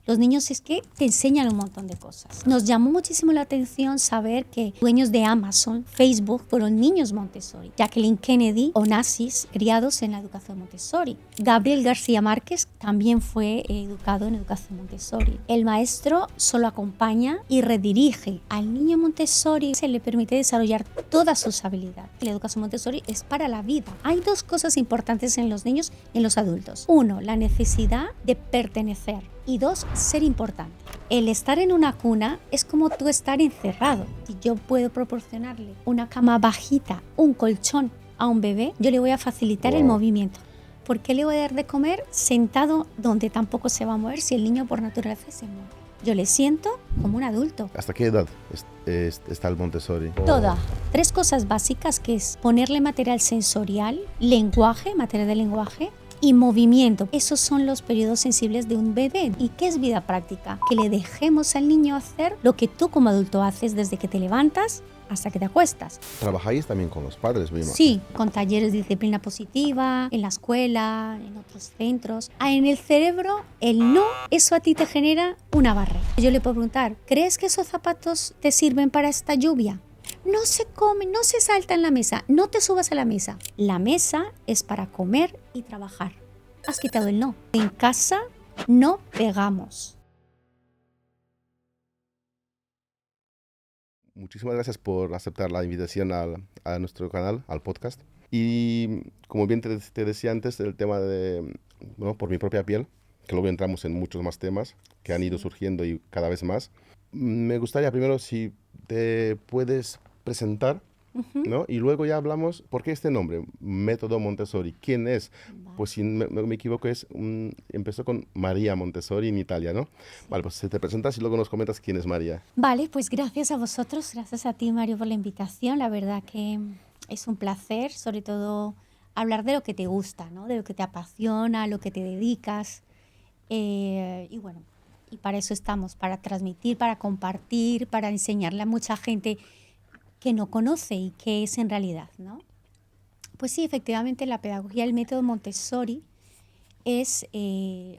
Los niños es que te enseñan un montón de cosas. Nos llamó muchísimo la atención saber que dueños de Amazon, Facebook, fueron niños Montessori. Jacqueline Kennedy, Onassis, criados en la educación Montessori. Gabriel García Márquez también fue educado en educación Montessori. El maestro solo acompaña y redirige. Al niño Montessori se le permite desarrollar todas sus habilidades. La educación Montessori es para la vida. Hay dos cosas importantes en los niños y en los adultos. Uno, la necesidad de pertenecer. Y dos, ser importante. El estar en una cuna es como tú estar encerrado. Si yo puedo proporcionarle una cama bajita, un colchón a un bebé, yo le voy a facilitar el movimiento. ¿Por qué le voy a dar de comer sentado donde tampoco se va a mover si el niño por naturaleza se mueve? Yo le siento como un adulto. ¿Hasta qué edad está el Montessori? Toda. 3 cosas básicas, que es ponerle material sensorial, lenguaje, material de lenguaje, y movimiento. Esos son los periodos sensibles de un bebé. ¿Y qué es vida práctica? Que le dejemos al niño hacer lo que tú como adulto haces desde que te levantas hasta que te acuestas. ¿Trabajáis también con los padres, mismo? Sí, con talleres de disciplina positiva, en la escuela, en otros centros. En el cerebro, el no, eso a ti te genera una barrera. Yo le puedo preguntar, ¿crees que esos zapatos te sirven para esta lluvia? No se come, no se salta en la mesa, no te subas a la mesa. La mesa es para comer y trabajar. Has quitado el no. En casa no pegamos. Muchísimas gracias por aceptar la invitación a nuestro canal, al podcast. Y como bien te decía antes, el tema de, bueno, por mi propia piel, que luego entramos en muchos más temas que han ido surgiendo y cada vez más. Me gustaría primero si te puedes presentar, ¿no? Y luego ya hablamos, ¿por qué este nombre? Método Montessori. ¿Quién es? Vale. Pues si no me equivoco, empezó con María Montessori en Italia, ¿no? Sí. Vale, pues te presentas y luego nos comentas quién es María. Vale, pues gracias a vosotros, gracias a ti, Mario, por la invitación. La verdad que es un placer, sobre todo, hablar de lo que te gusta, ¿no? De lo que te apasiona, a lo que te dedicas. Y bueno, y para eso estamos, para transmitir, para compartir, para enseñarle a mucha gente que no conoce y qué es en realidad, ¿no? Pues sí, efectivamente, la pedagogía del método Montessori es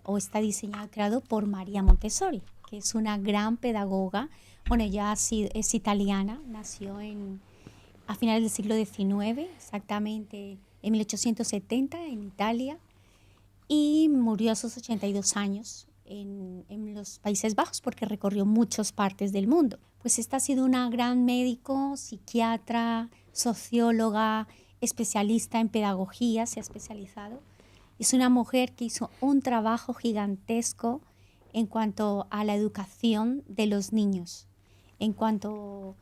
o está diseñado, creado por María Montessori, que es una gran pedagoga. Bueno, ella es italiana, nació a finales del siglo XIX, exactamente en 1870 en Italia, y murió a sus 82 años en los Países Bajos porque recorrió muchas partes del mundo. Pues esta ha sido una gran médico, psiquiatra, socióloga, especialista en pedagogía, se ha especializado. Es una mujer que hizo un trabajo gigantesco en cuanto a la educación de los niños, en cuanto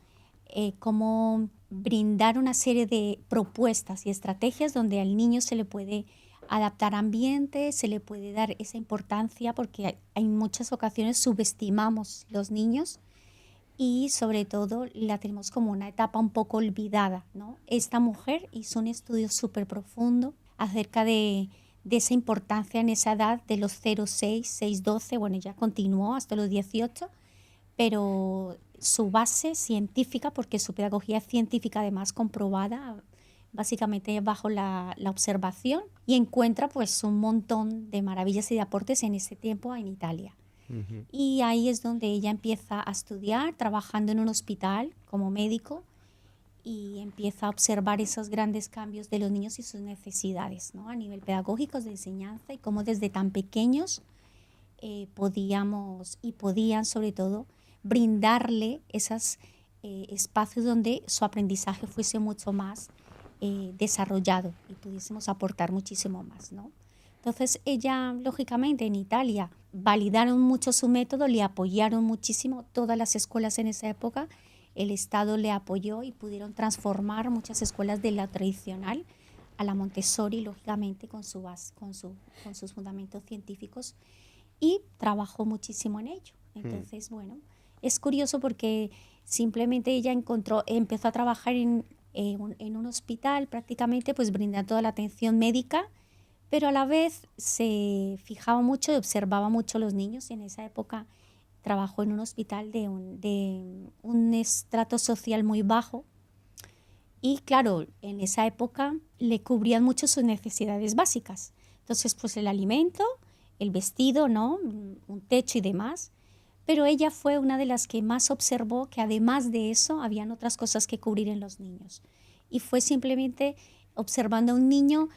a cómo brindar una serie de propuestas y estrategias donde al niño se le puede adaptar ambiente, se le puede dar esa importancia, porque en muchas ocasiones subestimamos los niños y sobre todo la tenemos como una etapa un poco olvidada, ¿no? Esta mujer hizo un estudio súper profundo acerca de esa importancia en esa edad de los 0, 6, 6, 12, bueno, ya continuó hasta los 18, pero su base científica, porque su pedagogía es científica además comprobada, básicamente bajo la observación, y encuentra pues un montón de maravillas y de aportes en ese tiempo en Italia. Uh-huh. Y ahí es donde ella empieza a estudiar, trabajando en un hospital como médico, y empieza a observar esos grandes cambios de los niños y sus necesidades, ¿no? A nivel pedagógico, de enseñanza, y cómo desde tan pequeños podían sobre todo brindarle esos espacios donde su aprendizaje fuese mucho más desarrollado y pudiésemos aportar muchísimo más, ¿no? Entonces ella, lógicamente, en Italia validaron mucho su método, le apoyaron muchísimo todas las escuelas en esa época, el Estado le apoyó y pudieron transformar muchas escuelas de la tradicional a la Montessori, lógicamente con sus fundamentos científicos, y trabajó muchísimo en ello. Entonces, bueno, es curioso porque simplemente ella empezó a trabajar en un hospital prácticamente, pues brindando toda la atención médica, pero a la vez se fijaba mucho y observaba mucho a los niños, y en esa época trabajó en un hospital de un estrato social muy bajo, y claro, en esa época le cubrían mucho sus necesidades básicas. Entonces, pues el alimento, el vestido, ¿no? Un techo y demás. Pero ella fue una de las que más observó que además de eso habían otras cosas que cubrir en los niños. Y fue simplemente observando a un niño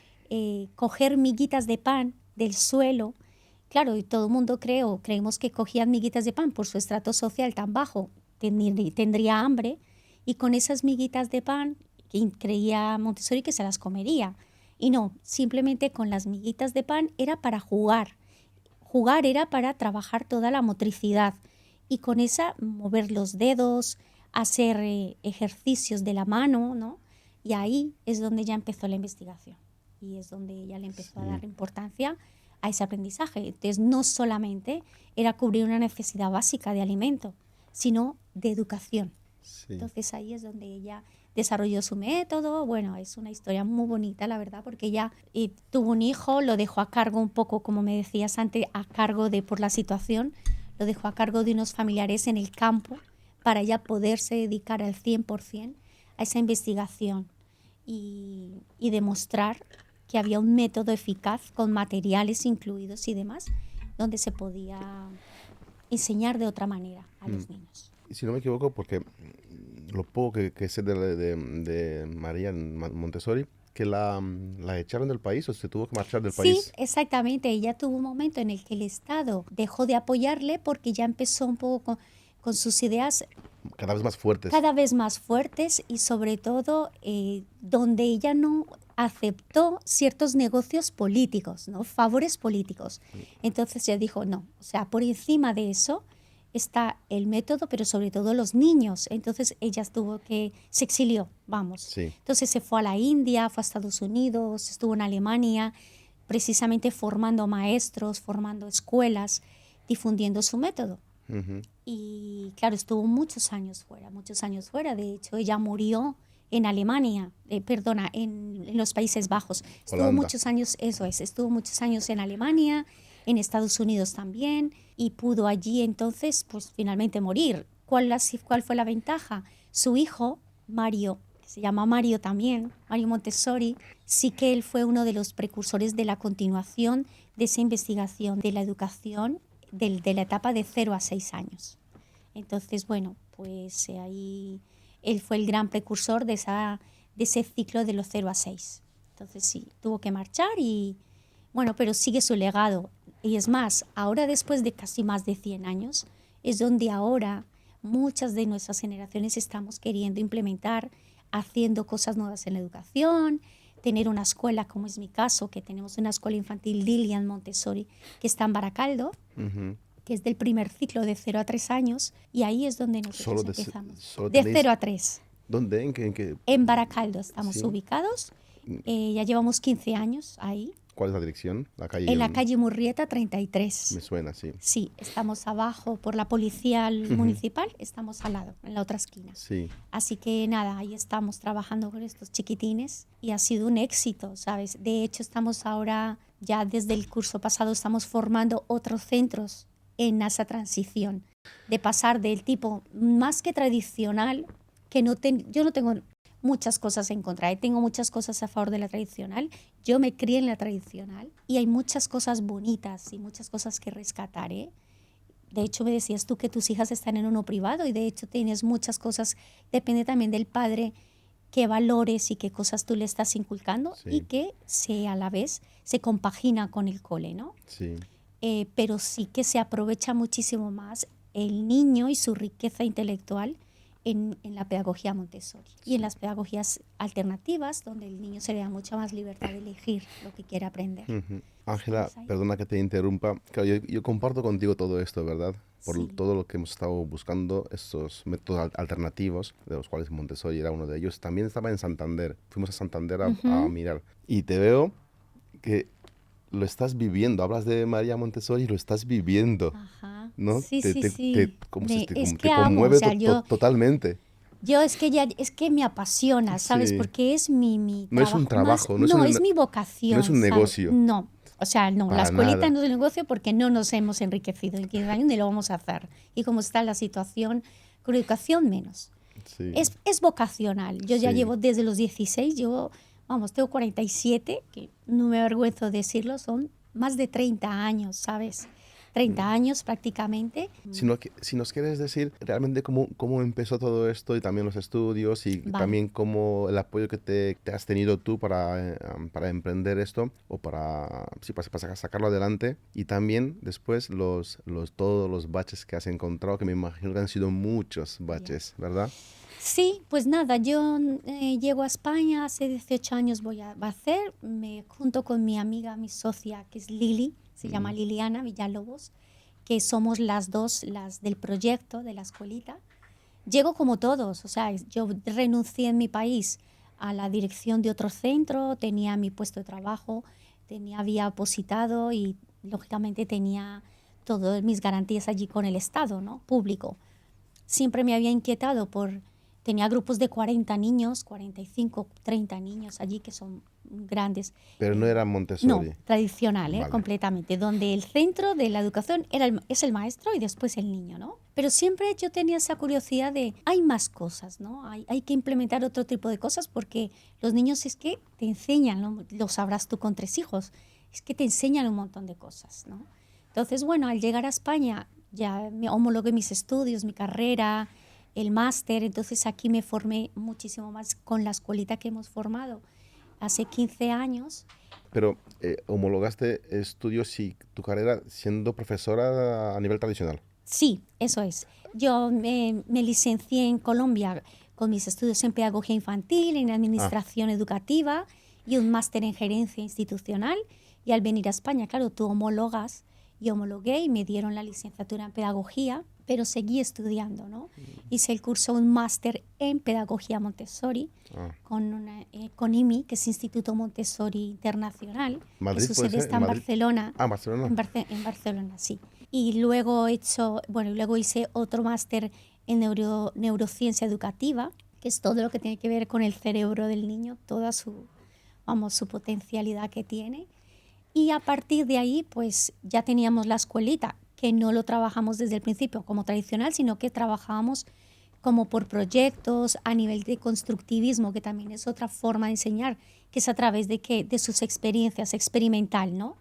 coger miguitas de pan del suelo. Claro, y todo el mundo creemos que cogían miguitas de pan por su estrato social tan bajo, tendría hambre, y con esas miguitas de pan creía Montessori que se las comería. Y no, simplemente con las miguitas de pan era para jugar. Jugar era para trabajar toda la motricidad y con esa mover los dedos, hacer ejercicios de la mano, ¿no? Y ahí es donde ya empezó la investigación y es donde ella le empezó a dar importancia a ese aprendizaje. Entonces no solamente era cubrir una necesidad básica de alimento, sino de educación. Sí. Entonces ahí es donde ella desarrolló su método. Bueno, es una historia muy bonita, la verdad, porque ella tuvo un hijo, lo dejó a cargo un poco, como me decías antes, a cargo por la situación, lo dejó a cargo de unos familiares en el campo para ella poderse dedicar al 100% a esa investigación y demostrar que había un método eficaz con materiales incluidos y demás, donde se podía enseñar de otra manera a los niños. Y si no me equivoco, porque lo poco que sé de María Montessori, que la echaron del país o se tuvo que marchar del país. Sí, exactamente. Ella tuvo un momento en el que el Estado dejó de apoyarle porque ya empezó un poco con sus ideas Cada vez más fuertes. cada vez más fuertes y sobre todo donde ella no aceptó ciertos negocios políticos, ¿no? Favores políticos. Entonces ella dijo, no, o sea, por encima de eso está el método, pero sobre todo los niños. Entonces ella se exilió, vamos. Sí. Entonces se fue a la India, fue a Estados Unidos, estuvo en Alemania, precisamente formando maestros, formando escuelas, difundiendo su método. Uh-huh. Y claro, estuvo muchos años fuera. De hecho, ella murió en Alemania, en los Países Bajos. Estuvo Holanda. muchos años, estuvo muchos años en Alemania, en Estados Unidos también, y pudo allí entonces, pues finalmente morir. ¿Cuál fue la ventaja? Su hijo, Mario, que se llama Mario también, Mario Montessori, sí que él fue uno de los precursores de la continuación de esa investigación de la educación de la etapa de 0 a 6 años. Entonces, bueno, pues ahí él fue el gran precursor de ese ciclo de los 0 a 6. Entonces sí, tuvo que marchar y bueno, pero sigue su legado. Y es más, ahora después de casi más de 100 años, es donde ahora muchas de nuestras generaciones estamos queriendo implementar, haciendo cosas nuevas en la educación, tener una escuela, como es mi caso, que tenemos una escuela infantil Lilian Montessori, que está en Baracaldo, Uh-huh. que es del primer ciclo de 0 a 3 años, y ahí es donde nosotros empezamos. Solo De tenéis- 0 a 3. ¿Dónde? ¿En qué? En Baracaldo estamos Sí. ubicados. Ya llevamos 15 años ahí. ¿Cuál es la dirección? La calle. En la calle Murrieta 33. Me suena, sí. Sí, estamos abajo por la policía municipal, estamos al lado, en la otra esquina. Sí. Así que nada, ahí estamos trabajando con estos chiquitines y ha sido un éxito, ¿sabes? De hecho, estamos ahora, ya desde el curso pasado, estamos formando otros centros en esa transición, de pasar del tipo más que tradicional, que yo no tengo muchas cosas en contra, tengo muchas cosas a favor de la tradicional, yo me crié en la tradicional y hay muchas cosas bonitas y muchas cosas que rescatar, ¿eh? De hecho, me decías tú que tus hijas están en uno privado y de hecho tienes muchas cosas, depende también del padre, qué valores y qué cosas tú le estás inculcando Sí. y que a la vez se compagina con el cole, ¿no? Sí. Pero sí que se aprovecha muchísimo más el niño y su riqueza intelectual en la pedagogía Montessori y en las pedagogías alternativas, donde el niño se le da mucha más libertad de elegir lo que quiere aprender. Ujú. Ángela, Estamos ahí. perdona que te interrumpa. Claro, yo comparto contigo todo esto, ¿verdad? Por Sí. todo lo que hemos estado buscando, estos métodos alternativos, de los cuales Montessori era uno de ellos. También estaba en Santander. Fuimos a Santander a mirar. Y te veo que lo estás viviendo. Hablas de María Montessori y lo estás viviendo, Ajá. ¿no? Sí, Te, sí, te- sí. te- ¿cómo se- te, Es como- que te amo, conmueve o sea, totalmente. Yo es que me apasiona, ¿sabes? Sí. Porque es mi No es un trabajo, no es no, un- es mi vocación. no es un ¿sabes? negocio. No, o sea, no, Para la escuelita nada. no es un negocio porque no nos hemos enriquecido en 15 años ni lo vamos a hacer. Y como está la situación, con educación menos. Sí. Es vocacional. Yo ya Sí. llevo desde los 16, tengo 47, que no me avergüenzo de decirlo, son más de 30 años, ¿sabes? 30 años prácticamente. Si nos quieres decir realmente cómo empezó todo esto y también los estudios y Vale. también cómo el apoyo que te has tenido tú para emprender esto o sí, para sacarlo adelante y también después todos los baches que has encontrado, que me imagino que han sido muchos Ya. baches, ¿verdad? Sí, pues nada, yo llego a España, hace 18 años va a hacer, junto con mi amiga, mi socia, que es Lili, se llama Mm. Liliana Villalobos, que somos las dos, las del proyecto de la escuelita. Llego como todos, o sea, yo renuncié en mi país a la dirección de otro centro, tenía mi puesto de trabajo, había opositado y lógicamente tenía todas mis garantías allí con el Estado, ¿no? Público. Siempre me había inquietado tenía grupos de 40 niños, 45, 30 niños allí que son grandes. Pero no era No, Montessori. tradicional, Vale. completamente, donde el centro de la educación es el maestro y después el niño, ¿no? Pero siempre yo tenía esa curiosidad de, hay más cosas, ¿no? Hay que implementar otro tipo de cosas porque los niños es que te enseñan, ¿no? Lo sabrás tú con 3 hijos, es que te enseñan un montón de cosas, ¿no? Entonces, bueno, al llegar a España ya me homologué mis estudios, mi carrera, el máster, entonces aquí me formé muchísimo más con la escuelita que hemos formado hace 15 años. Pero homologaste estudios y tu carrera siendo profesora a nivel tradicional. Sí, eso es. Yo me licencié en Colombia con mis estudios en pedagogía infantil, en Ah, administración educativa y un máster en gerencia institucional. Y al venir a España, claro, tú homologas, yo homologué y me dieron la licenciatura en pedagogía, pero seguí estudiando, ¿no? Hice el curso, un máster en pedagogía Montessori ah. con IMI, que es Instituto Montessori Internacional, que ¿Madrid su puede sede ser? está ¿En en Madrid? Barcelona. Ah, Barcelona. En Barcelona, sí. Y luego luego hice otro máster en neurociencia educativa, que es todo lo que tiene que ver con el cerebro del niño, toda su potencialidad que tiene. Y a partir de ahí, pues ya teníamos la escuelita, que no lo trabajamos desde el principio como tradicional, sino que trabajábamos como por proyectos a nivel de constructivismo, que también es otra forma de enseñar, que es a través de sus experiencias, experimental, ¿no?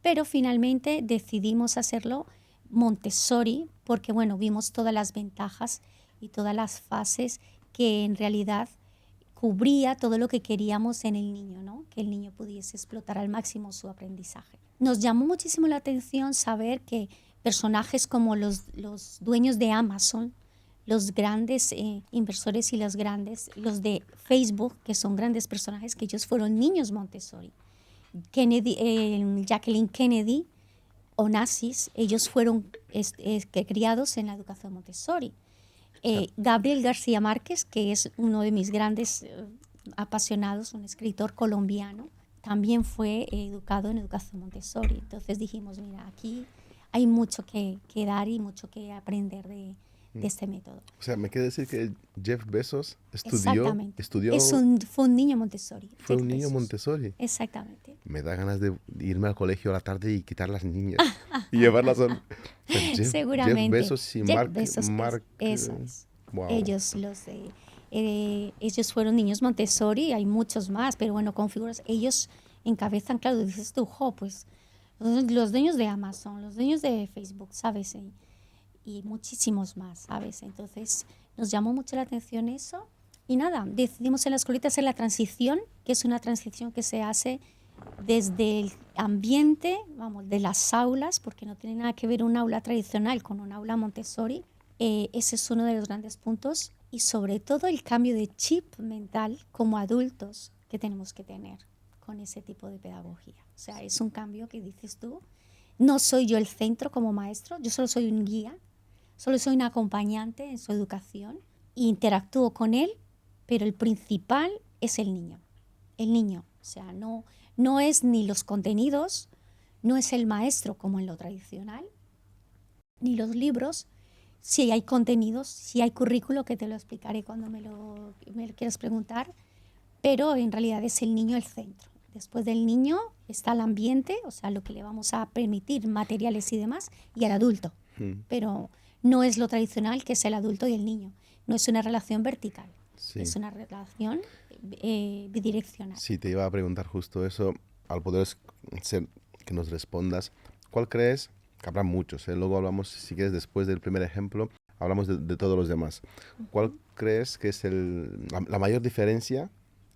Pero finalmente decidimos hacerlo Montessori porque, bueno, vimos todas las ventajas y todas las fases que en realidad cubría todo lo que queríamos en el niño, ¿no? Que el niño pudiese explotar al máximo su aprendizaje. Nos llamó muchísimo la atención saber que personajes como los dueños de Amazon, los grandes inversores y los de Facebook, que son grandes personajes, que ellos fueron niños Montessori. Jacqueline Kennedy, Onassis, ellos fueron criados en la educación Montessori. O sea, Gabriel García Márquez, que es uno de mis grandes apasionados, un escritor colombiano, también fue educado en educación Montessori. Entonces dijimos, mira, aquí hay mucho que dar y mucho que aprender de este método. o sea, me quiere decir que Jeff Bezos Exactamente. estudió, Fue un niño Montessori, fue Jeff un niño Bezos. Montessori. Exactamente. Me da ganas de irme al colegio a la tarde y quitar las niñas y llevarlas a... O sea, Jeff Seguramente. Bezos y Jeff Bezos, Mark, eso es. wow. Ellos fueron niños Montessori, hay muchos más, pero bueno, con figuras, ellos encabezan, claro, dices tú, pues los dueños de Amazon, los dueños de Facebook, ¿sabes? Y muchísimos más, ¿sabes? Entonces nos llamó mucho la atención eso y nada, decidimos en la escuelita hacer la transición, que es una transición que se hace desde el ambiente, vamos, de las aulas, porque no tiene nada que ver un aula tradicional con un aula Montessori. Ese es uno de los grandes puntos y sobre todo el cambio de chip mental como adultos que tenemos que tener con ese tipo de pedagogía. O sea, es un cambio que dices tú, no soy yo el centro como maestro, yo solo soy un guía, solo soy un acompañante en su educación, interactúo con él, pero el principal es el niño. El niño, o sea, no es ni los contenidos, no es el maestro como en lo tradicional, ni los libros. Si hay contenidos, si hay currículo, que te lo explicaré cuando me lo quieras preguntar, pero en realidad es el niño el centro. Después del niño está el ambiente, o sea, lo que le vamos a permitir, materiales y demás, y el adulto. Pero no es lo tradicional que es el adulto y el niño. No es una relación vertical, Sí. es una relación bidireccional. Sí, te iba a preguntar justo eso. Al poder ser que nos respondas. ¿Cuál crees? Que habrá muchos, ¿eh? Luego hablamos, si quieres, después del primer ejemplo, hablamos de todos los demás. ¿Cuál crees que es la mayor diferencia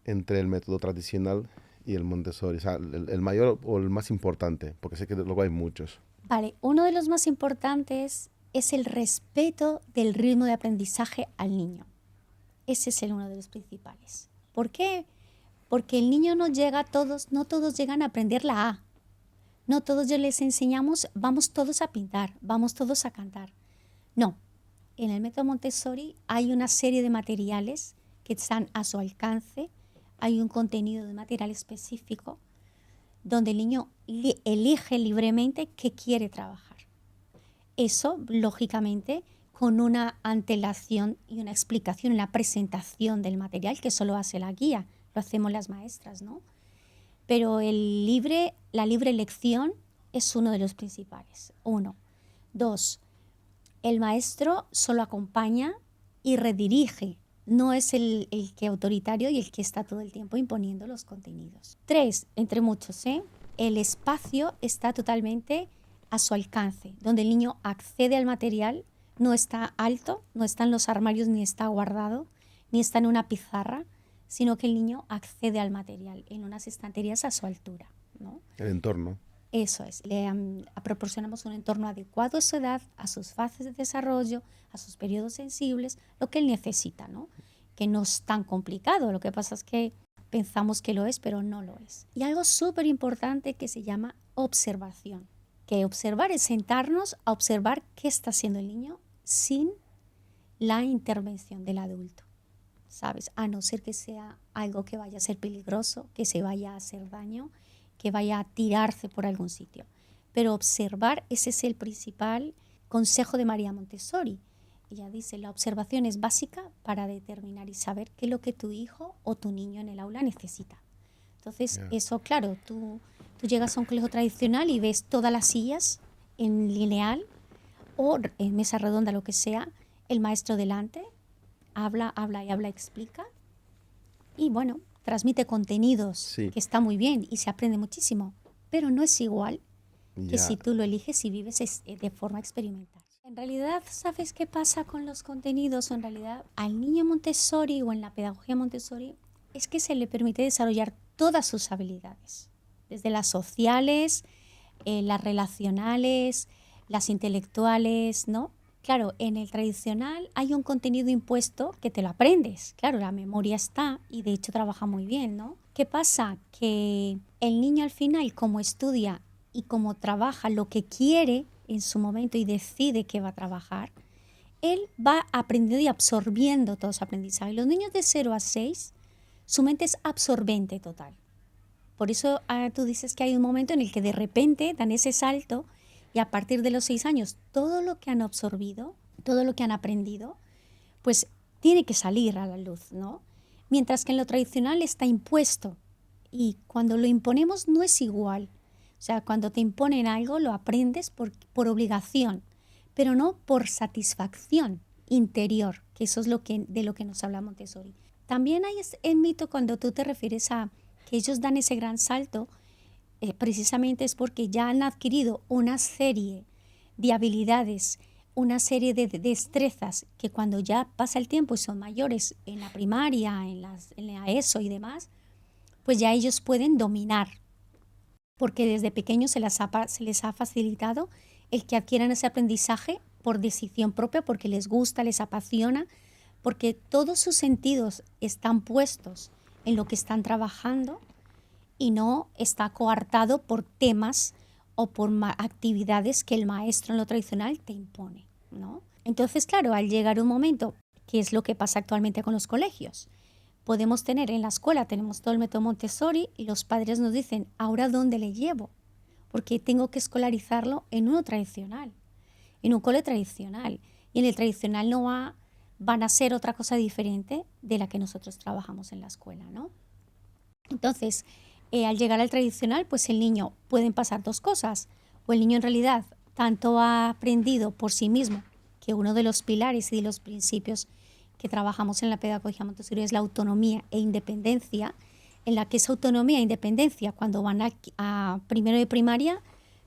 entre el método tradicional y el Montessori? O sea, el mayor o el más importante, porque sé que luego hay muchos. Vale, uno de los más importantes es el respeto del ritmo de aprendizaje al niño. Ese es uno de los principales. ¿Por qué? Porque el niño no todos llegan a aprender la A. No todos ya les enseñamos, vamos todos a pintar, vamos todos a cantar. No, en el método Montessori hay una serie de materiales que están a su alcance, hay un contenido de material específico donde el niño elige libremente qué quiere trabajar. Eso, lógicamente, con una antelación y una explicación, una presentación del material, que solo hace la guía, lo hacemos las maestras, ¿no? Pero la libre elección es uno de los principales. 1. 2. El maestro solo acompaña y redirige. No es el que autoritario y el que está todo el tiempo imponiendo los contenidos. 3. Entre muchos, el espacio está totalmente a su alcance, donde el niño accede al material, no está alto, no está en los armarios, ni está guardado, ni está en una pizarra, sino que el niño accede al material en unas estanterías a su altura, ¿no? El entorno. Eso es, proporcionamos un entorno adecuado a su edad, a sus fases de desarrollo, a sus periodos sensibles, lo que él necesita, ¿no? Que no es tan complicado, lo que pasa es que pensamos que lo es, pero no lo es. Y algo súper importante que se llama observación, que observar es sentarnos a observar qué está haciendo el niño sin la intervención del adulto, ¿sabes? A no ser que sea algo que vaya a ser peligroso, que se vaya a hacer daño, que vaya a tirarse por algún sitio. Pero observar, ese es el principal consejo de María Montessori. Ella dice, la observación es básica para determinar y saber qué es lo que tu hijo o tu niño en el aula necesita. Entonces, eso, claro, tú llegas a un colegio tradicional y ves todas las sillas en lineal o en mesa redonda, lo que sea, el maestro delante, habla, explica y bueno, transmite contenidos que está muy bien y se aprende muchísimo, pero no es igual que si tú lo eliges y vives de forma experimental. En realidad, ¿sabes qué pasa con los contenidos? En realidad, al niño Montessori o en la pedagogía Montessori es que se le permite desarrollar todas sus habilidades, desde las sociales, las relacionales, las intelectuales, ¿no? Claro, en el tradicional hay un contenido impuesto que te lo aprendes. Claro, la memoria está y de hecho trabaja muy bien, ¿no? ¿Qué pasa? Que el niño al final, como estudia y como trabaja lo que quiere en su momento y decide que va a trabajar, él va aprendiendo y absorbiendo todo ese aprendizaje. Los niños de 0 a 6, su mente es absorbente total. Por eso tú dices que hay un momento en el que de repente dan ese salto y a partir de los 6 años, todo lo que han absorbido, todo lo que han aprendido, pues tiene que salir a la luz, ¿no? Mientras que en lo tradicional está impuesto y cuando lo imponemos no es igual. O sea, cuando te imponen algo lo aprendes por obligación, pero no por satisfacción interior, que eso es de lo que nos habla Montessori. También hay el mito cuando tú te refieres a que ellos dan ese gran salto, precisamente es porque ya han adquirido una serie de habilidades, una serie de destrezas que cuando ya pasa el tiempo y son mayores en la primaria, en la ESO y demás, pues ya ellos pueden dominar, porque desde pequeños se les ha facilitado el que adquieran ese aprendizaje por decisión propia, porque les gusta, les apasiona, porque todos sus sentidos están puestos en lo que están trabajando y no está coartado por temas o por actividades que el maestro en lo tradicional te impone, ¿no? Entonces, claro, al llegar un momento, que es lo que pasa actualmente con los colegios, podemos tener en la escuela, tenemos todo el método Montessori y los padres nos dicen, ¿ahora dónde le llevo? Porque tengo que escolarizarlo en uno tradicional, en un cole tradicional. Y en el tradicional no van a ser otra cosa diferente de la que nosotros trabajamos en la escuela, ¿no? Entonces, al llegar al tradicional, pues el niño pueden pasar dos cosas. O el niño en realidad tanto ha aprendido por sí mismo, que uno de los pilares y de los principios que trabajamos en la pedagogía Montessori es la autonomía e independencia. en la que es autonomía e independencia, cuando van a primero de primaria,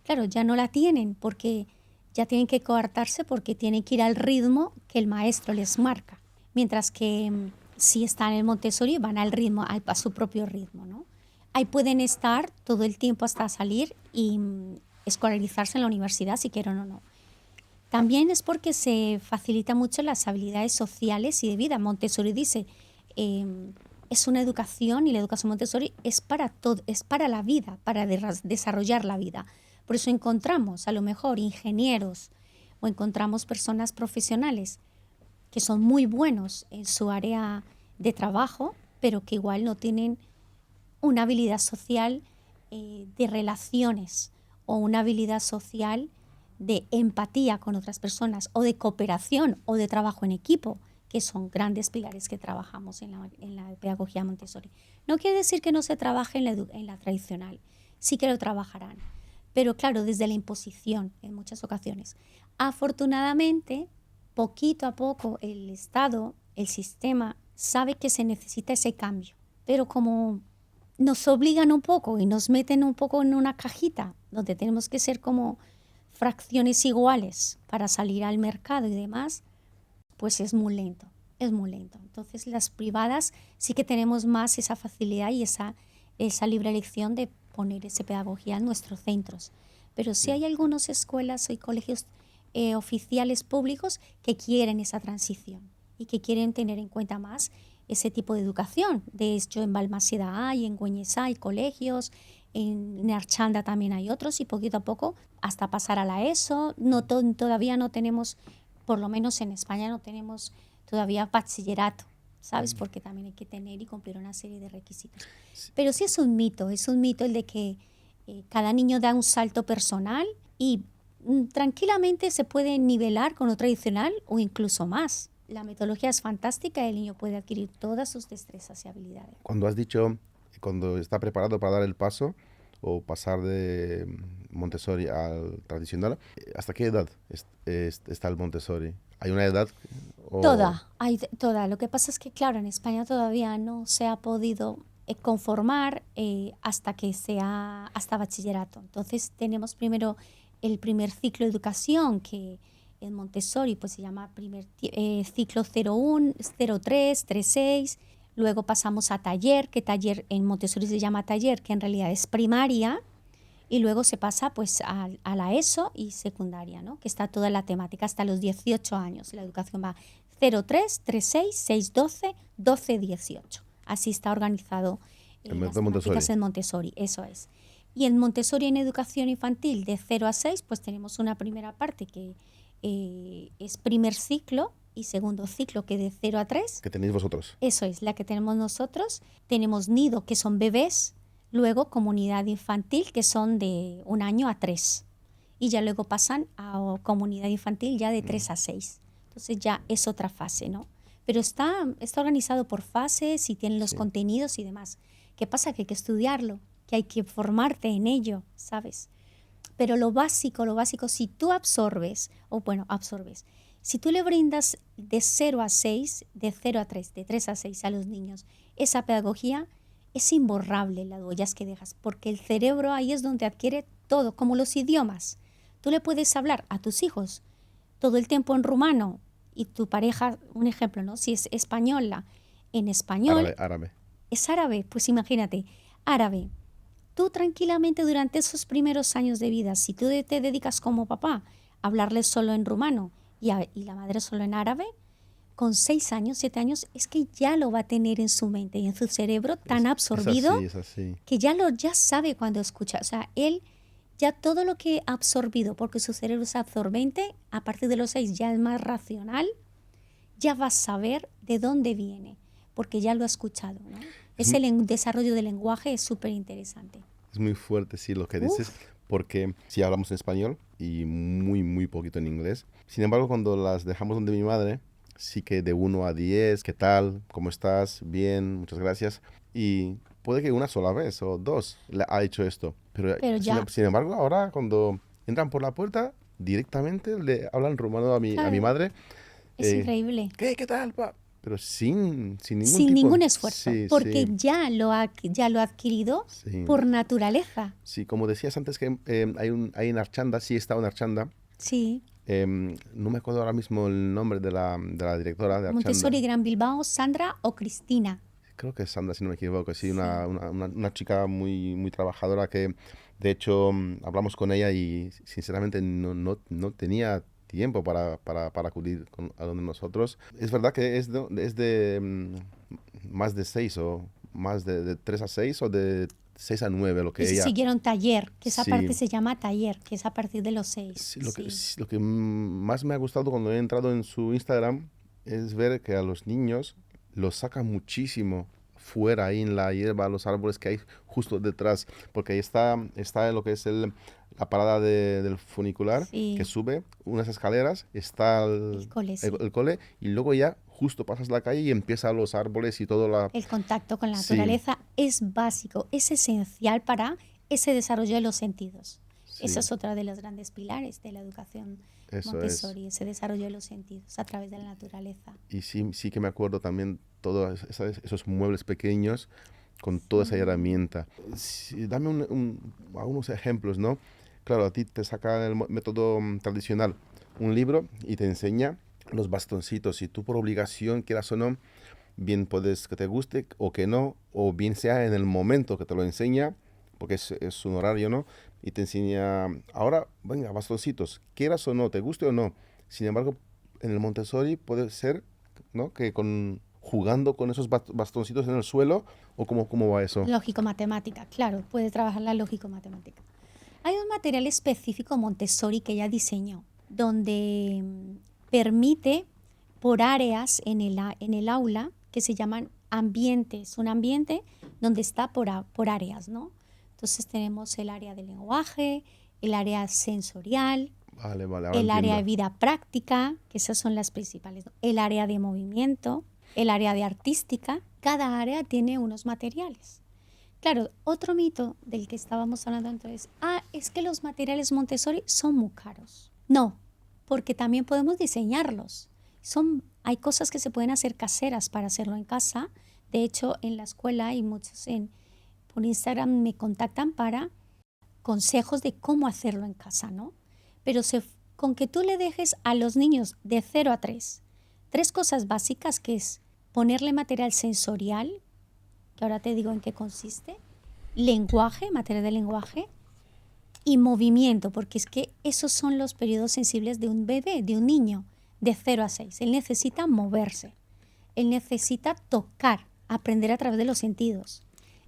claro, ya no la tienen porque ya tienen que coartarse porque tienen que ir al ritmo que el maestro les marca. Mientras que si están en el Montessori van al ritmo, a su propio ritmo, ¿no? Ahí pueden estar todo el tiempo hasta salir y escolarizarse en la universidad si quieren o no. También es porque se facilita mucho las habilidades sociales y de vida. Montessori dice, es una educación y la educación Montessori es para todo, es para la vida, para desarrollar la vida. Por eso encontramos a lo mejor ingenieros o encontramos personas profesionales que son muy buenos en su área de trabajo, pero que igual no tienen una habilidad social de relaciones o una habilidad social de empatía con otras personas o de cooperación o de trabajo en equipo, que son grandes pilares que trabajamos en la pedagogía Montessori. No quiere decir que no se trabaje en la tradicional, sí que lo trabajarán, pero claro, desde la imposición en muchas ocasiones. Afortunadamente, poquito a poco el Estado, el sistema, sabe que se necesita ese cambio, pero como nos obligan un poco y nos meten un poco en una cajita donde tenemos que ser como fracciones iguales para salir al mercado y demás, pues es muy lento, es muy lento. Entonces las privadas sí que tenemos más esa facilidad y esa libre elección de poner esa pedagogía en nuestros centros. Pero sí hay algunas escuelas y colegios oficiales públicos que quieren esa transición y que quieren tener en cuenta más ese tipo de educación. De hecho, en Balmaseda hay, en Güeñes hay colegios, en Archanda también hay otros y poquito a poco hasta pasar a la ESO. Todavía no tenemos, por lo menos en España no tenemos todavía bachillerato, ¿sabes? Porque también hay que tener y cumplir una serie de requisitos. Sí. Pero sí es un mito el de que cada niño da un salto personal y tranquilamente se puede nivelar con lo tradicional o incluso más. La metodología es fantástica y el niño puede adquirir todas sus destrezas y habilidades. Cuando has dicho, cuando está preparado para dar el paso o pasar de Montessori al tradicional, ¿hasta qué edad está el Montessori? ¿Hay una edad? Toda. Lo que pasa es que, claro, en España todavía no se ha podido conformar hasta bachillerato. Entonces tenemos primero el primer ciclo de educación, que en Montessori pues se llama ciclo 01, 03, 36. Luego pasamos a taller, que taller en Montessori se llama taller, que en realidad es primaria. Y luego se pasa pues a la ESO y secundaria, ¿no? Que está toda la temática hasta los 18 años. La educación va 03, 36, 6, 12, 12, 18. Así está organizado las temáticas en Montessori, eso es. Y en Montessori en educación infantil de 0 a 6 pues tenemos una primera parte que es primer ciclo y segundo ciclo, que de 0 a 3. ¿Que tenéis vosotros? Eso es, la que tenemos nosotros. Tenemos nido, que son bebés. Luego comunidad infantil, que son de 1 año a 3. Y ya luego pasan a comunidad infantil ya de 3 a 6. Entonces ya es otra fase, ¿no? Pero está organizado por fases y tienen los contenidos y demás. ¿Qué pasa? Que hay que estudiarlo, que hay que formarte en ello, ¿sabes? Pero lo básico, si tú absorbes, si tú le brindas de 0 a 6, de 0 a 3, de 3 a 6 a los niños, esa pedagogía es imborrable las huellas que dejas, porque el cerebro ahí es donde adquiere todo, como los idiomas. Tú le puedes hablar a tus hijos todo el tiempo en rumano y tu pareja, un ejemplo, ¿no? Si es española, en español. Árabe. Es árabe, pues imagínate, árabe. Tú tranquilamente durante esos primeros años de vida, si tú te dedicas como papá a hablarles solo en rumano y la madre solo en árabe, con 6 años, 7 años, es que ya lo va a tener en su mente y en su cerebro tan absorbido es así. Que ya sabe cuando escucha. O sea, él ya todo lo que ha absorbido, porque su cerebro es absorbente, a partir de los 6 ya es más racional, ya va a saber de dónde viene, porque ya lo ha escuchado, ¿no? El desarrollo del lenguaje es súper interesante. Es muy fuerte, sí, lo que dices, porque sí hablamos en español y muy, muy poquito en inglés. Sin embargo, cuando las dejamos donde mi madre, sí que de 1 a 10, ¿qué tal? ¿Cómo estás? Bien, muchas gracias. Y puede que una sola vez o 2 le ha hecho esto. Pero sin embargo, ahora cuando entran por la puerta, directamente le hablan rumano a mi madre. Es increíble. ¿Qué tal, pa? Pero sin ningún sin tipo. ningún esfuerzo, Sí, porque sí, ya lo ha adquirido sí. por naturaleza. Sí, como decías antes que hay en Archanda, sí está en Archanda. Sí. No me acuerdo ahora mismo el nombre de la directora de Archanda. Montessori Gran Bilbao, Sandra o Cristina. Creo que es Sandra, si no me equivoco. Sí, Sí. una chica muy trabajadora que, de hecho, hablamos con ella y sinceramente no tenía tiempo para acudir a donde nosotros. Es verdad que es de más de 6 o más de 3 a 6 o de 6 a 9 lo que Ese ella... siguieron taller, que esa parte Sí, se llama taller, que es a partir de los 6. sí, Sí. lo que más me ha gustado cuando he entrado en su Instagram es ver que a los niños los saca muchísimo fuera ahí en la hierba, los árboles que hay justo detrás, porque ahí está lo que es la parada del funicular que Sí. sube unas escaleras, está El cole, sí. el cole y luego ya justo pasas la calle y empiezan los árboles y todo la... El contacto con la Sí, naturaleza es básico, es esencial para ese desarrollo de los sentidos. Esa sí, es otra de los grandes pilares de la educación eso es. Montessori, ese desarrollo de los sentidos a través de la naturaleza. Y sí que me acuerdo también todos esos muebles pequeños con toda esa Sí. herramienta. Sí, dame algunos ejemplos, ¿no? Claro, a ti te saca el método tradicional, un libro y te enseña los bastoncitos. Y tú por obligación, quieras o no, bien puedes que te guste o que no, o bien sea en el momento que te lo enseña, porque es un horario, ¿no? Y te enseña, ahora, venga, bastoncitos, quieras o no, te guste o no. Sin embargo, en el Montessori puede ser, ¿no? Que jugando con esos bastoncitos en el suelo, o cómo va eso. Lógico-matemática, claro, puede trabajar la lógico-matemática. Hay un material específico Montessori que ella diseñó, donde permite por áreas en el aula que se llaman ambientes, un ambiente donde está por áreas, ¿no? Entonces tenemos el área del lenguaje, el área sensorial, Vale, ahora el área de entiendo. vida práctica, que esas son las principales, ¿no? El área de movimiento, el área de artística. Cada área tiene unos materiales. Claro, otro mito del que estábamos hablando entonces, es que los materiales Montessori son muy caros. No, porque también podemos diseñarlos. Hay cosas que se pueden hacer caseras para hacerlo en casa. De hecho, en la escuela hay muchos por Instagram me contactan para consejos de cómo hacerlo en casa, ¿no? Pero con que tú le dejes a los niños de 0 a 3 cosas básicas, que es ponerle material sensorial, que ahora te digo en qué consiste, lenguaje, material de lenguaje, y movimiento, porque es que esos son los periodos sensibles de un bebé, de un niño, de 0 a 6. Él necesita moverse, él necesita tocar, aprender a través de los sentidos.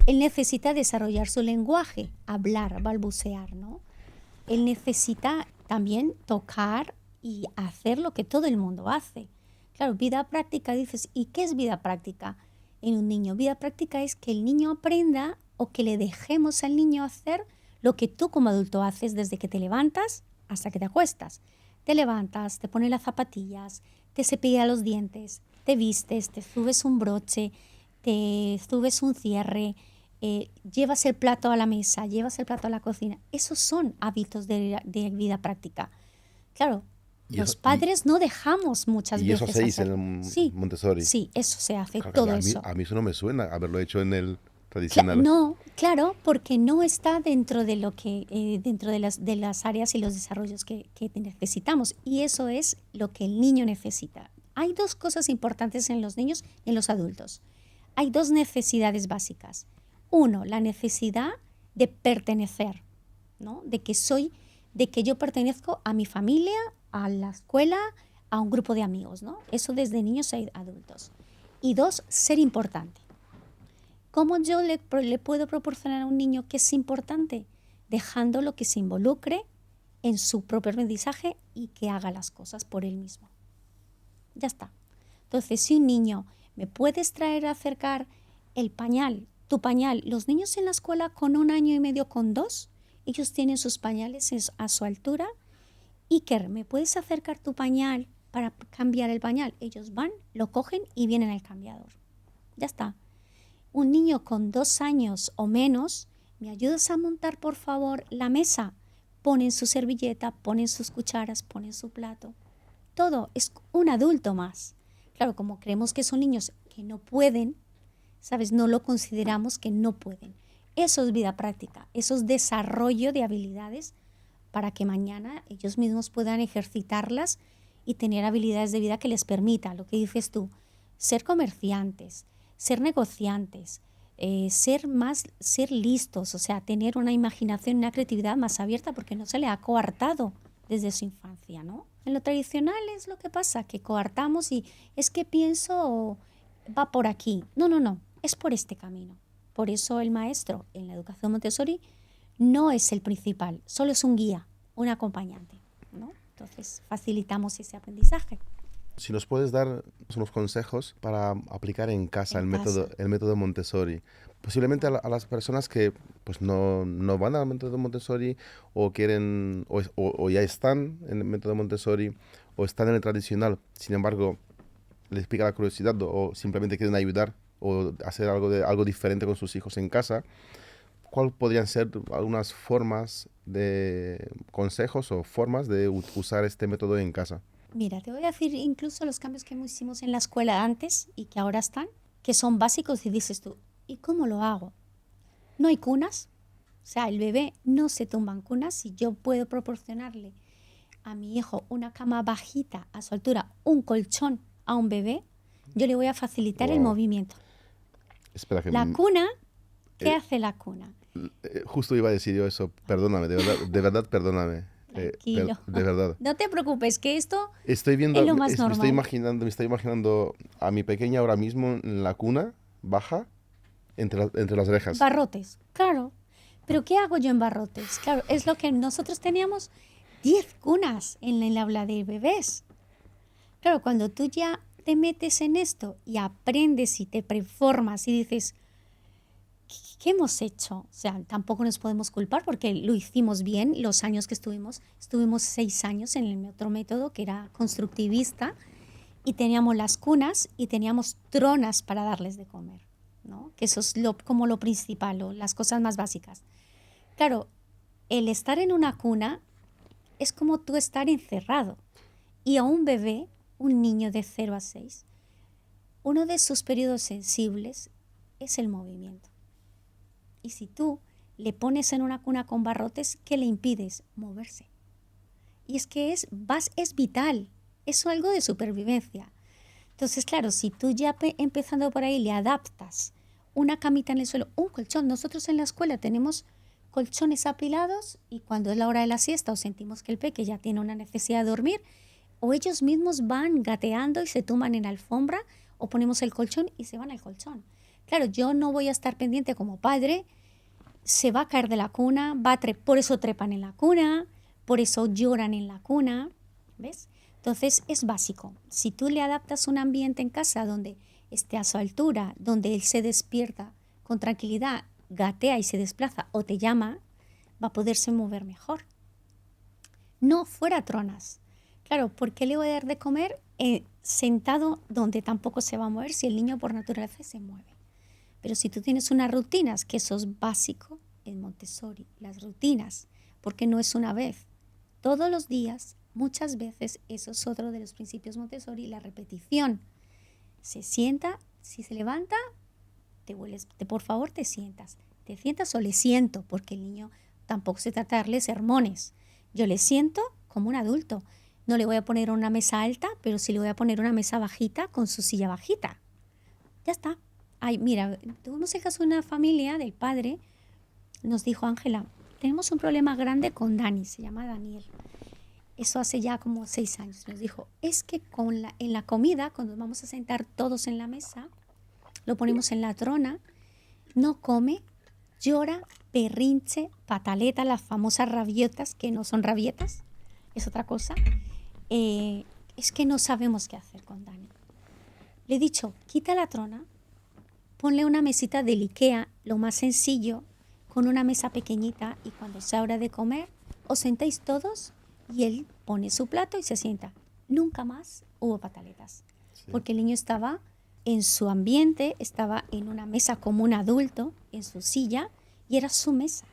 Él necesita desarrollar su lenguaje, hablar, balbucear, ¿no? Él necesita también tocar y hacer lo que todo el mundo hace. Claro, vida práctica, dices, ¿y qué es vida práctica en un niño? Vida práctica es que el niño aprenda o que le dejemos al niño hacer lo que tú como adulto haces desde que te levantas hasta que te acuestas. Te levantas, te pones las zapatillas, te cepillas los dientes, te vistes, te subes un broche, te subes un cierre, llevas el plato a la mesa, llevas el plato a la cocina. Esos son hábitos de vida práctica. Claro, Y los eso, padres no dejamos muchas y eso veces hacéis en hacerlo. el Sí, Montessori. sí, eso se hace, Claro, claro, todo eso. a mí eso no me suena haberlo hecho en el tradicional. No, claro, porque no está dentro de lo que, dentro de las áreas y los desarrollos que necesitamos. Y eso es lo que el niño necesita. Hay dos cosas importantes en los niños y en los adultos. Hay dos necesidades básicas. Uno, la necesidad de pertenecer, ¿no? De que yo pertenezco a mi familia, a la escuela, a un grupo de amigos, ¿no? Eso desde niños a adultos. Y dos, ser importante. ¿Cómo yo le puedo proporcionar a un niño que es importante? Dejándolo que se involucre en su propio aprendizaje y que haga las cosas por él mismo. Ya está. Entonces, si un niño me puedes traer a acercar el pañal, tu pañal, los niños en la escuela con 1 año y medio, con 2, ellos tienen sus pañales a su altura. Iker, ¿me puedes acercar tu pañal para cambiar el pañal? Ellos van, lo cogen y vienen al cambiador. Ya está. Un niño con 2 años o menos, ¿me ayudas a montar por favor la mesa? Ponen su servilleta, ponen sus cucharas, ponen su plato. Todo es un adulto más. Claro, como creemos que son niños que no pueden, ¿sabes? No lo consideramos que no pueden. Eso es vida práctica, eso es desarrollo de habilidades para que mañana ellos mismos puedan ejercitarlas y tener habilidades de vida que les permita, lo que dices tú, ser comerciantes, ser negociantes, ser listos, o sea, tener una imaginación, una creatividad más abierta porque no se le ha coartado desde su infancia, ¿no? En lo tradicional es lo que pasa, que coartamos y es que pienso va por aquí. No, no, no, es por este camino. Por eso el maestro en la educación Montessori no es el principal, solo es un guía, un acompañante, ¿no? Entonces facilitamos ese aprendizaje. Si nos puedes dar unos consejos para aplicar en casa el método Montessori, posiblemente a las personas que pues no van al método Montessori o quieren o ya están en el método Montessori o están en el tradicional, sin embargo les pica la curiosidad o simplemente quieren ayudar o hacer algo diferente con sus hijos en casa, ¿cuáles podrían ser algunas formas de consejos o formas de usar este método en casa? Mira, te voy a decir incluso los cambios que hicimos en la escuela antes y que ahora están, que son básicos y dices tú, ¿y cómo lo hago? No hay cunas, o sea, el bebé no se tumba en cunas. Si yo puedo proporcionarle a mi hijo una cama bajita a su altura, un colchón a un bebé, yo le voy a facilitar el movimiento. Espera que La cuna, ¿qué hace la cuna? Justo iba a decir yo eso, perdóname, de verdad perdóname. Tranquilo. De verdad. No te preocupes, que esto Estoy viendo, es lo más normal. me estoy imaginando a mi pequeña ahora mismo en la cuna, baja, entre las rejas. Barrotes, claro. Pero ¿qué hago yo en barrotes? Claro, es lo que nosotros teníamos 10 cunas en el aula de bebés. Claro, cuando tú ya te metes en esto y aprendes y te preformas y dices, ¿qué hemos hecho? O sea, tampoco nos podemos culpar porque lo hicimos bien los años que estuvimos 6 años en el otro método que era constructivista y teníamos las cunas y teníamos tronas para darles de comer, ¿no? Que eso es como lo principal, las cosas más básicas. Claro, el estar en una cuna es como tú estar encerrado y a un bebé, un niño de 0 a 6, uno de sus periodos sensibles es el movimiento. Y si tú le pones en una cuna con barrotes, ¿qué le impides? Moverse. Y es que es vital, es algo de supervivencia. Entonces, claro, si tú ya empezando por ahí le adaptas una camita en el suelo, un colchón. Nosotros en la escuela tenemos colchones apilados y cuando es la hora de la siesta o sentimos que el peque ya tiene una necesidad de dormir, o ellos mismos van gateando y se tumban en la alfombra o ponemos el colchón y se van al colchón. Claro, yo no voy a estar pendiente como padre, se va a caer de la cuna, por eso trepan en la cuna, por eso lloran en la cuna, ¿ves? Entonces es básico. Si tú le adaptas un ambiente en casa donde esté a su altura, donde él se despierta con tranquilidad, gatea y se desplaza o te llama, va a poderse mover mejor. No fuera tronas. Claro, ¿por qué le voy a dar de comer sentado donde tampoco se va a mover si el niño por naturaleza se mueve? Pero si tú tienes unas rutinas, que eso es básico en Montessori, las rutinas, porque no es una vez, todos los días, muchas veces, eso es otro de los principios Montessori, la repetición. Se sienta, si se levanta, por favor te sientas o le siento, porque el niño tampoco se trata de darle sermones. Yo le siento como un adulto. No le voy a poner una mesa alta, pero sí le voy a poner una mesa bajita con su silla bajita. Ya está. Ay, mira, tuvimos el caso de una familia del padre, nos dijo Ángela, tenemos un problema grande con Dani, se llama Daniel. Eso hace ya como 6 años. Nos dijo, es que en la comida, cuando vamos a sentar todos en la mesa, lo ponemos en la trona, no come, llora, berrinche, pataleta, las famosas rabietas, que no son rabietas, es otra cosa. Es que no sabemos qué hacer con Dani. Le he dicho, quita la trona, ponle una mesita del IKEA, lo más sencillo, con una mesa pequeñita y cuando sea hora de comer, os sentáis todos y él pone su plato y se sienta. Nunca más hubo pataletas, sí. Porque el niño estaba en su ambiente, estaba en una mesa como un adulto, en su silla, y era su mesa.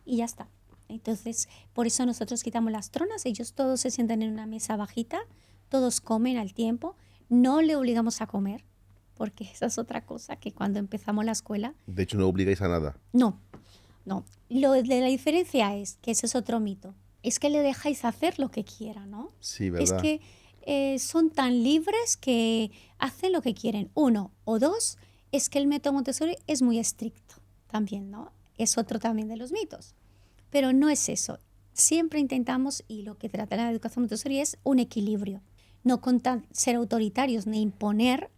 Y ya está. Entonces, por eso nosotros quitamos las tronas, ellos todos se sientan en una mesa bajita, todos comen al tiempo, No le obligamos a comer, porque esa es otra cosa que cuando empezamos la escuela... De hecho, no obligáis a nada. No. Lo de la diferencia es, que ese es otro mito, es que le dejáis hacer lo que quiera, ¿no? Sí, ¿verdad? Es que son tan libres que hacen lo que quieren. 1 o 2, es que el método Montessori es muy estricto también, ¿no? Es otro también de los mitos. Pero no es eso. Siempre intentamos, y lo que trata la educación Montessori es un equilibrio. No con ser autoritarios ni imponer,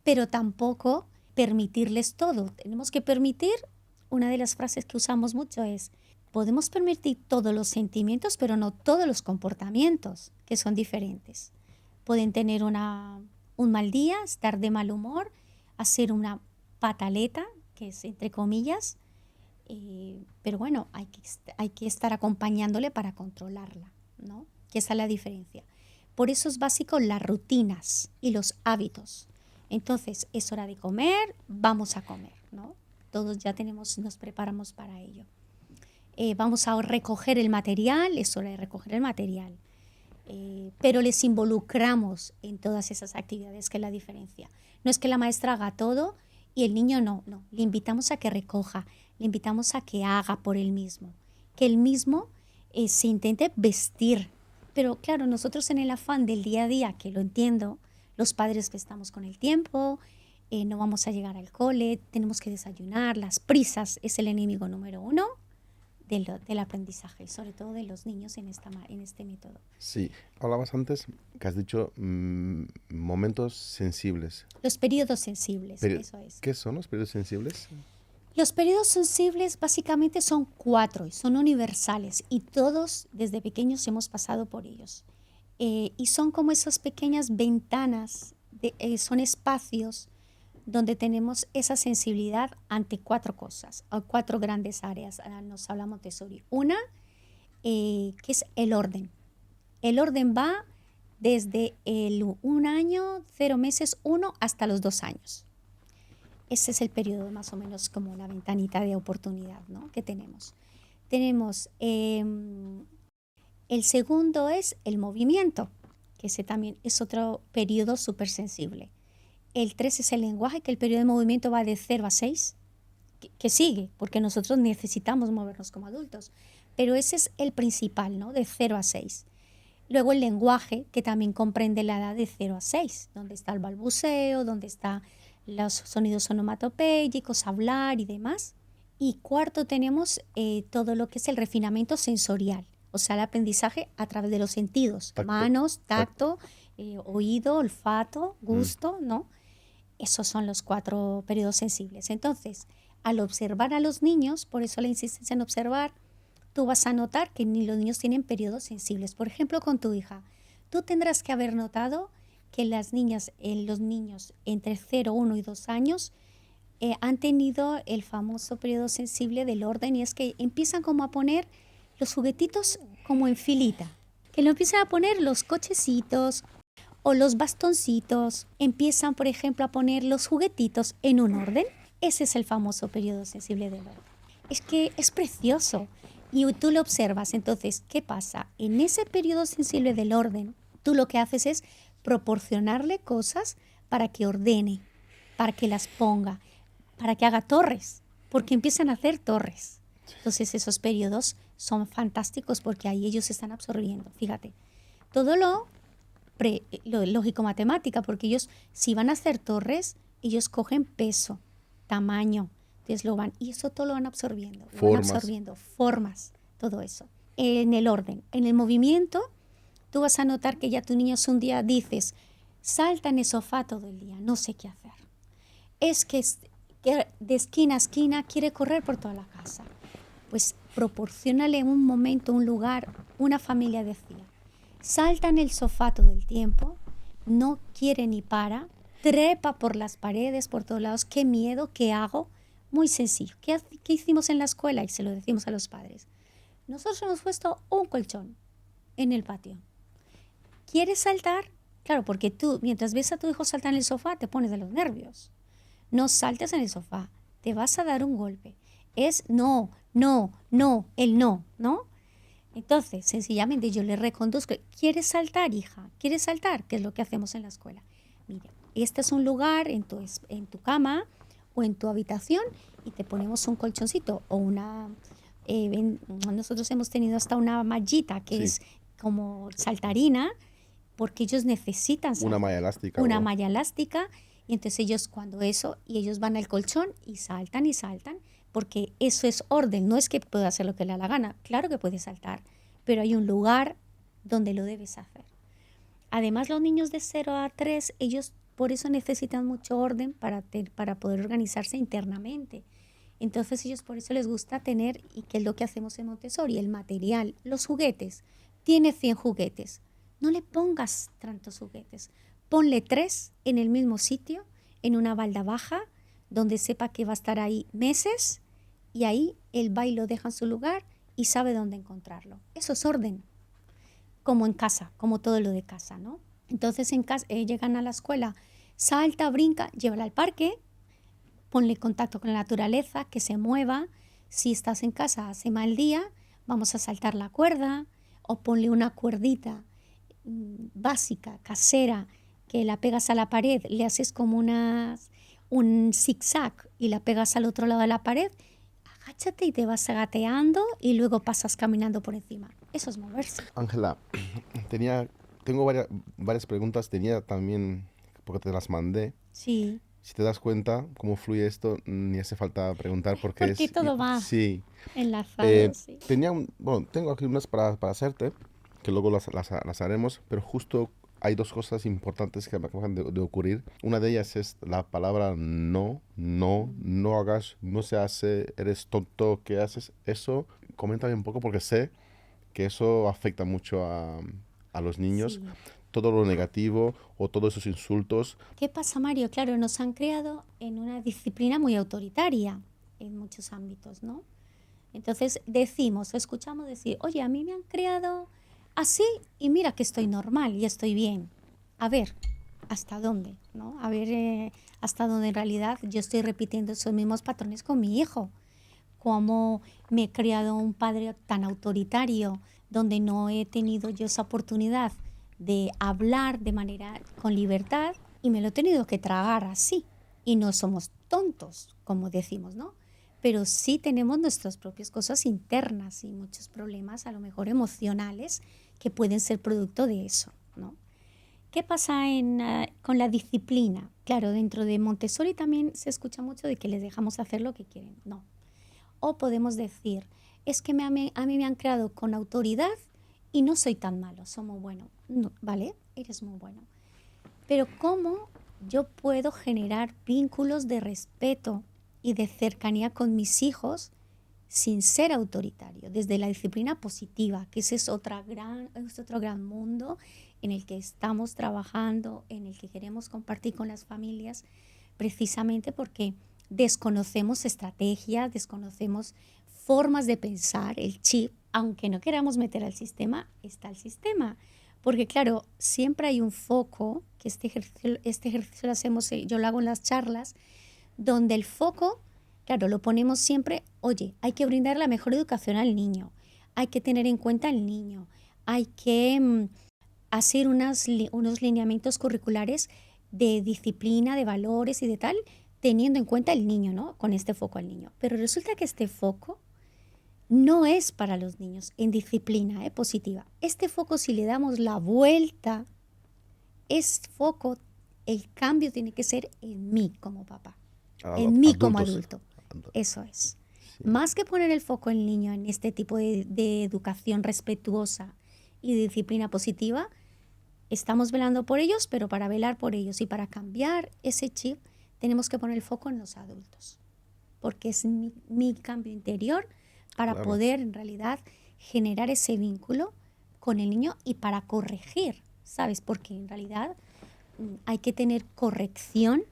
pero tampoco permitirles todo. Tenemos que permitir, una de las frases que usamos mucho es, podemos permitir todos los sentimientos, pero no todos los comportamientos, que son diferentes. Pueden tener un mal día, estar de mal humor, hacer una pataleta, que es entre comillas, pero bueno, hay que estar acompañándole para controlarla, ¿no? Que esa es la diferencia. Por eso es básico las rutinas y los hábitos. Entonces, es hora de comer, vamos a comer, ¿no? Todos ya nos preparamos para ello. Vamos a recoger el material, es hora de recoger el material. Pero les involucramos en todas esas actividades, que es la diferencia. No es que la maestra haga todo y el niño no. Le invitamos a que recoja, le invitamos a que haga por él mismo, que él mismo se intente vestir. Pero claro, nosotros en el afán del día a día, que lo entiendo, los padres que estamos con el tiempo, no vamos a llegar al cole, tenemos que desayunar, las prisas es el enemigo número 1 del aprendizaje, sobre todo de los niños en este método. Sí, hablabas antes que has dicho momentos sensibles. Los periodos sensibles, eso es. ¿Qué son los periodos sensibles? Los periodos sensibles básicamente son 4 y son universales y todos desde pequeños hemos pasado por ellos. Y son como esas pequeñas ventanas, son espacios donde tenemos esa sensibilidad ante 4 cosas, o 4 grandes áreas. Nos habla Montessori. Una, que es el orden. El orden va desde el 1 año, 0 meses, 1 hasta los 2 años. Ese es el periodo más o menos como la ventanita de oportunidad, ¿no?, que tenemos. Tenemos el segundo es el movimiento, que ese también es otro periodo súper sensible. El 3 es el lenguaje, que el periodo de movimiento va de 0 a 6, que sigue, porque nosotros necesitamos movernos como adultos. Pero ese es el principal, ¿no?, de 0 a 6. Luego el lenguaje, que también comprende la edad de 0 a 6, donde está el balbuceo, donde están los sonidos onomatopéyicos, hablar y demás. Y cuarto tenemos todo lo que es el refinamiento sensorial, o sea, el aprendizaje a través de los sentidos, manos, tacto, oído, olfato, gusto, ¿no? Esos son los 4 periodos sensibles. Entonces, al observar a los niños, por eso la insistencia en observar, tú vas a notar que ni los niños tienen periodos sensibles. Por ejemplo, con tu hija, tú tendrás que haber notado que las niñas, los niños entre 0, 1 y 2 años han tenido el famoso periodo sensible del orden, y es que empiezan como a poner los juguetitos como en filita, que lo empiezan a poner los cochecitos o los bastoncitos, empiezan por ejemplo a poner los juguetitos en un orden. Ese es el famoso periodo sensible del orden. Es que es precioso y tú lo observas. Entonces, ¿qué pasa? En ese periodo sensible del orden, tú lo que haces es proporcionarle cosas para que ordene, para que las ponga, para que haga torres, porque empiezan a hacer torres. Entonces esos periodos son fantásticos porque ahí ellos están absorbiendo. Fíjate, todo lo lógico-matemática, porque ellos, si van a hacer torres, ellos cogen peso, tamaño, entonces y eso todo lo van absorbiendo. Formas, todo eso. En el orden, en el movimiento, tú vas a notar que ya tu niño un día dices, salta en el sofá todo el día, no sé qué hacer. Es que de esquina a esquina quiere correr por toda la casa. Pues proporciónale un momento, un lugar. Una familia decía, salta en el sofá todo el tiempo, no quiere ni para, trepa por las paredes, por todos lados, qué miedo, ¿qué hago? Muy sencillo. ¿Qué hicimos en la escuela? Y se lo decimos a los padres. Nosotros hemos puesto un colchón en el patio. ¿Quieres saltar? Claro, porque tú, mientras ves a tu hijo saltar en el sofá, te pones de los nervios. No saltes en el sofá, te vas a dar un golpe. Es no, el no, ¿no? Entonces, sencillamente yo le reconduzco. ¿Quieres saltar, hija? ¿Quieres saltar? Que es lo que hacemos en la escuela. mira, este es un lugar en tu cama o en tu habitación y te ponemos un colchoncito o nosotros hemos tenido hasta una mallita que Sí. es como saltarina, porque ellos necesitan Una malla elástica. una o- malla elástica, y entonces ellos van al colchón y saltan, porque eso es orden, no es que pueda hacer lo que le da la gana, claro que puede saltar, pero hay un lugar donde lo debes hacer. Además, los niños de 0 a 3, ellos por eso necesitan mucho orden para poder organizarse internamente. Entonces ellos por eso les gusta tener, y que es lo que hacemos en Montessori, el material, los juguetes. Tiene 100 juguetes. No le pongas tantos juguetes. Ponle 3 en el mismo sitio, en una balda baja, donde sepa que va a estar ahí meses, y ahí él va y lo deja en su lugar y sabe dónde encontrarlo. Eso es orden, como en casa, como todo lo de casa, ¿no? Entonces en casa, llegan a la escuela, salta, brinca, llévala al parque, ponle contacto con la naturaleza, que se mueva. Si estás en casa, hace mal día, vamos a saltar la cuerda, o ponle una cuerdita básica, casera, que la pegas a la pared, le haces como un zigzag y la pegas al otro lado de la pared, agáchate y te vas gateando y luego pasas caminando por encima. Eso es moverse. Ángela, tengo varias preguntas. Tenía también, porque te las mandé. Sí, Si te das cuenta cómo fluye esto, ni hace falta preguntar porque porque todo va Sí. enlazado, sí. Bueno, tengo aquí unas para hacerte, que luego las haremos, pero justo hay dos cosas importantes que me acaban de ocurrir. Una de ellas es la palabra no, no, no hagas, no se hace, eres tonto, ¿qué haces? Eso, coméntame un poco porque sé que eso afecta mucho a los niños. Sí. Todo lo negativo o todos esos insultos. ¿Qué pasa, Mario? Claro, nos han creado en una disciplina muy autoritaria en muchos ámbitos, ¿no? Entonces escuchamos decir, oye, a mí me han creado así y mira que estoy normal y estoy bien. A ver, ¿hasta dónde? ¿No? A ver, hasta dónde en realidad yo estoy repitiendo esos mismos patrones con mi hijo. Cómo me he creado un padre tan autoritario, donde no he tenido yo esa oportunidad de hablar de manera con libertad y me lo he tenido que tragar así. Y no somos tontos, como decimos, ¿no? Pero sí tenemos nuestras propias cosas internas y muchos problemas, a lo mejor emocionales, que pueden ser producto de eso, ¿no? ¿Qué pasa con la disciplina? Claro, dentro de Montessori también se escucha mucho de que les dejamos hacer lo que quieren. No. O podemos decir, es que a mí me han creado con autoridad y no soy tan malo, soy muy bueno. No, ¿vale? Eres muy bueno. Pero ¿cómo yo puedo generar vínculos de respeto y de cercanía con mis hijos sin ser autoritario? Desde la disciplina positiva, que ese es otro gran mundo en el que estamos trabajando, en el que queremos compartir con las familias, precisamente porque desconocemos estrategias, desconocemos formas de pensar, el chip, aunque no queramos meter al sistema, está el sistema. Porque claro, siempre hay un foco, que este ejercicio lo hacemos, yo lo hago en las charlas, donde el foco, claro, lo ponemos siempre, oye, hay que brindar la mejor educación al niño, hay que tener en cuenta al niño, hay que hacer unos lineamientos curriculares de disciplina, de valores y de tal, teniendo en cuenta el niño, ¿no? Con este foco al niño. Pero resulta que este foco no es para los niños en disciplina positiva. Este foco, si le damos la vuelta, el cambio tiene que ser en mí como papá, en mí como adulto. Eso es. Sí. Más que poner el foco en el niño en este tipo de educación respetuosa y de disciplina positiva, estamos velando por ellos, pero para velar por ellos y para cambiar ese chip, tenemos que poner el foco en los adultos, porque es mi cambio interior para poder en realidad generar ese vínculo con el niño y para corregir, ¿sabes? Porque en realidad hay que tener corrección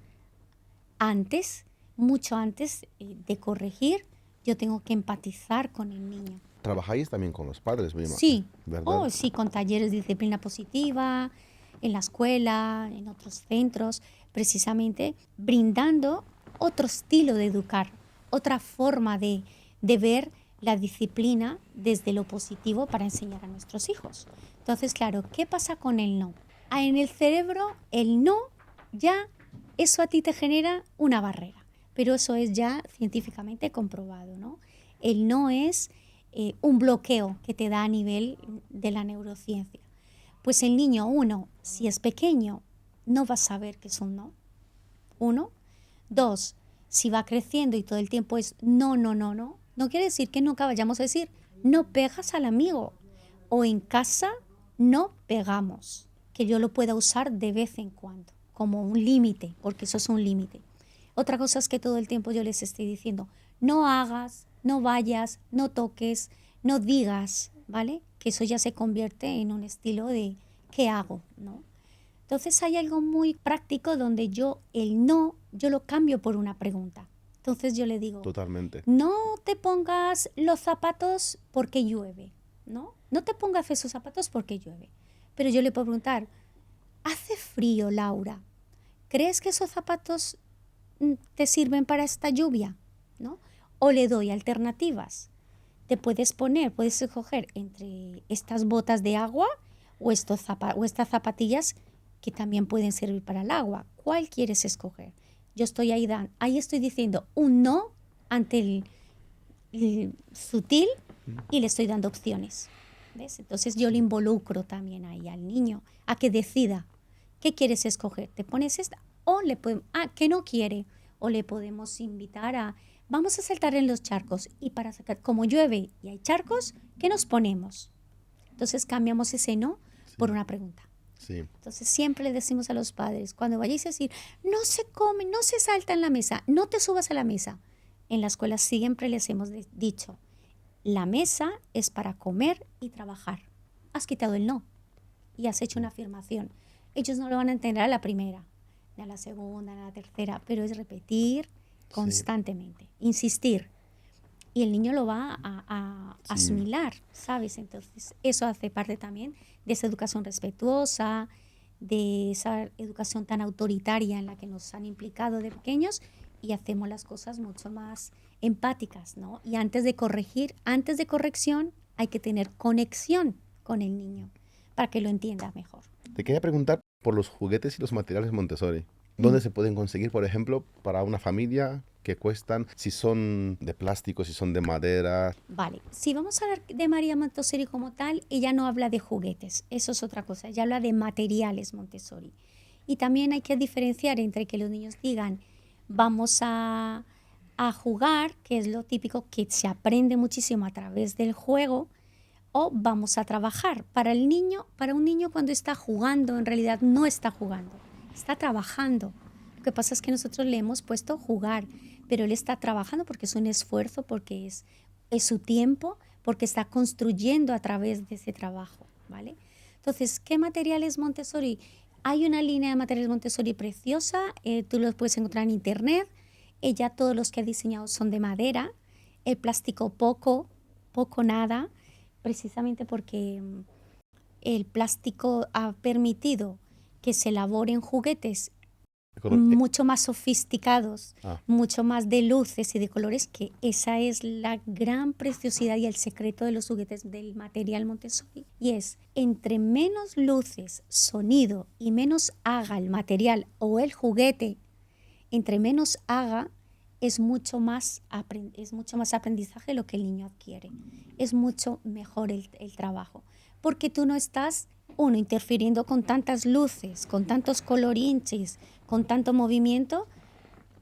antes, mucho antes de corregir. Yo tengo que empatizar con el niño. ¿Trabajáis también con los padres, misma? Sí, ¿verdad? Sí, con talleres de disciplina positiva, en la escuela, en otros centros, precisamente brindando otro estilo de educar, otra forma de ver la disciplina desde lo positivo para enseñar a nuestros hijos. Entonces, claro, ¿qué pasa con el no? En el cerebro, el no ya eso a ti te genera una barrera. Pero eso es ya científicamente comprobado, ¿no? El no es un bloqueo que te da a nivel de la neurociencia. Pues el niño, uno, si es pequeño, no va a saber que es un no. Uno. Dos, si va creciendo y todo el tiempo es no, no, no, no, no quiere decir que nunca vayamos a decir no pegas al amigo. O en casa no pegamos, que yo lo pueda usar de vez en cuando, como un límite, porque eso es un límite. Otra cosa es que todo el tiempo yo les estoy diciendo, no hagas, no vayas, no toques, no digas, ¿vale? Que eso ya se convierte en un estilo de ¿qué hago?, ¿no? Entonces hay algo muy práctico donde yo el no, yo lo cambio por una pregunta. Entonces yo le digo, Totalmente. no te pongas los zapatos porque llueve, ¿no? No te pongas esos zapatos porque llueve. Pero yo le puedo preguntar, hace frío, Laura, ¿crees que esos zapatos te sirven para esta lluvia? ¿No? O le doy alternativas. Te puedes escoger entre estas botas de agua o estas zapatillas que también pueden servir para el agua. ¿Cuál quieres escoger? Yo estoy ahí estoy diciendo un no ante el sutil y le estoy dando opciones. ¿Ves? Entonces yo le involucro también ahí al niño a que decida qué quieres escoger. ¿Te pones esta? O le podemos, que no quiere. O le podemos invitar a, vamos a saltar en los charcos. Y para sacar, como llueve y hay charcos, ¿qué nos ponemos? Entonces cambiamos ese no por una pregunta. Sí. Entonces siempre le decimos a los padres, cuando vayáis a decir, no se come, no se salta en la mesa, no te subas a la mesa. En la escuela siempre les hemos dicho, la mesa es para comer y trabajar. Has quitado el no y has hecho una afirmación. Ellos no lo van a entender a la primera, ni a la segunda, ni a la tercera, pero es repetir constantemente, insistir. Y el niño lo va a asimilar, ¿sabes? Entonces, eso hace parte también de esa educación respetuosa, de esa educación tan autoritaria en la que nos han implicado de pequeños y hacemos las cosas mucho más empáticas, ¿no? Y antes de corrección, hay que tener conexión con el niño para que lo entienda mejor. Te quería preguntar por los juguetes y los materiales Montessori. ¿Dónde se pueden conseguir, por ejemplo, para una familia? ¿Qué cuestan? Si son de plástico, si son de madera. Vale, si vamos a hablar de María Montessori como tal, ella no habla de juguetes, eso es otra cosa, ella habla de materiales Montessori. Y también hay que diferenciar entre que los niños digan, vamos a jugar, que es lo típico que se aprende muchísimo a través del juego, o vamos a trabajar. Para un niño cuando está jugando, en realidad no está jugando, está trabajando. Lo que pasa es que nosotros le hemos puesto jugar, pero él está trabajando porque es un esfuerzo, porque es su tiempo, porque está construyendo a través de ese trabajo, ¿vale? Entonces, ¿qué materiales Montessori? Hay una línea de materiales Montessori preciosa, tú los puedes encontrar en internet. Ella, todos los que ha diseñado son de madera, el plástico poco, nada, precisamente porque el plástico ha permitido que se elaboren juguetes mucho más sofisticados, mucho más de luces y de colores, que esa es la gran preciosidad y el secreto de los juguetes del material Montessori. Y es, entre menos luces, sonido y menos haga el material o el juguete, entre menos haga, es mucho más aprendizaje lo que el niño adquiere. Es mucho mejor el trabajo, porque tú no estás, interfiriendo con tantas luces, con tantos colorinches, con tanto movimiento,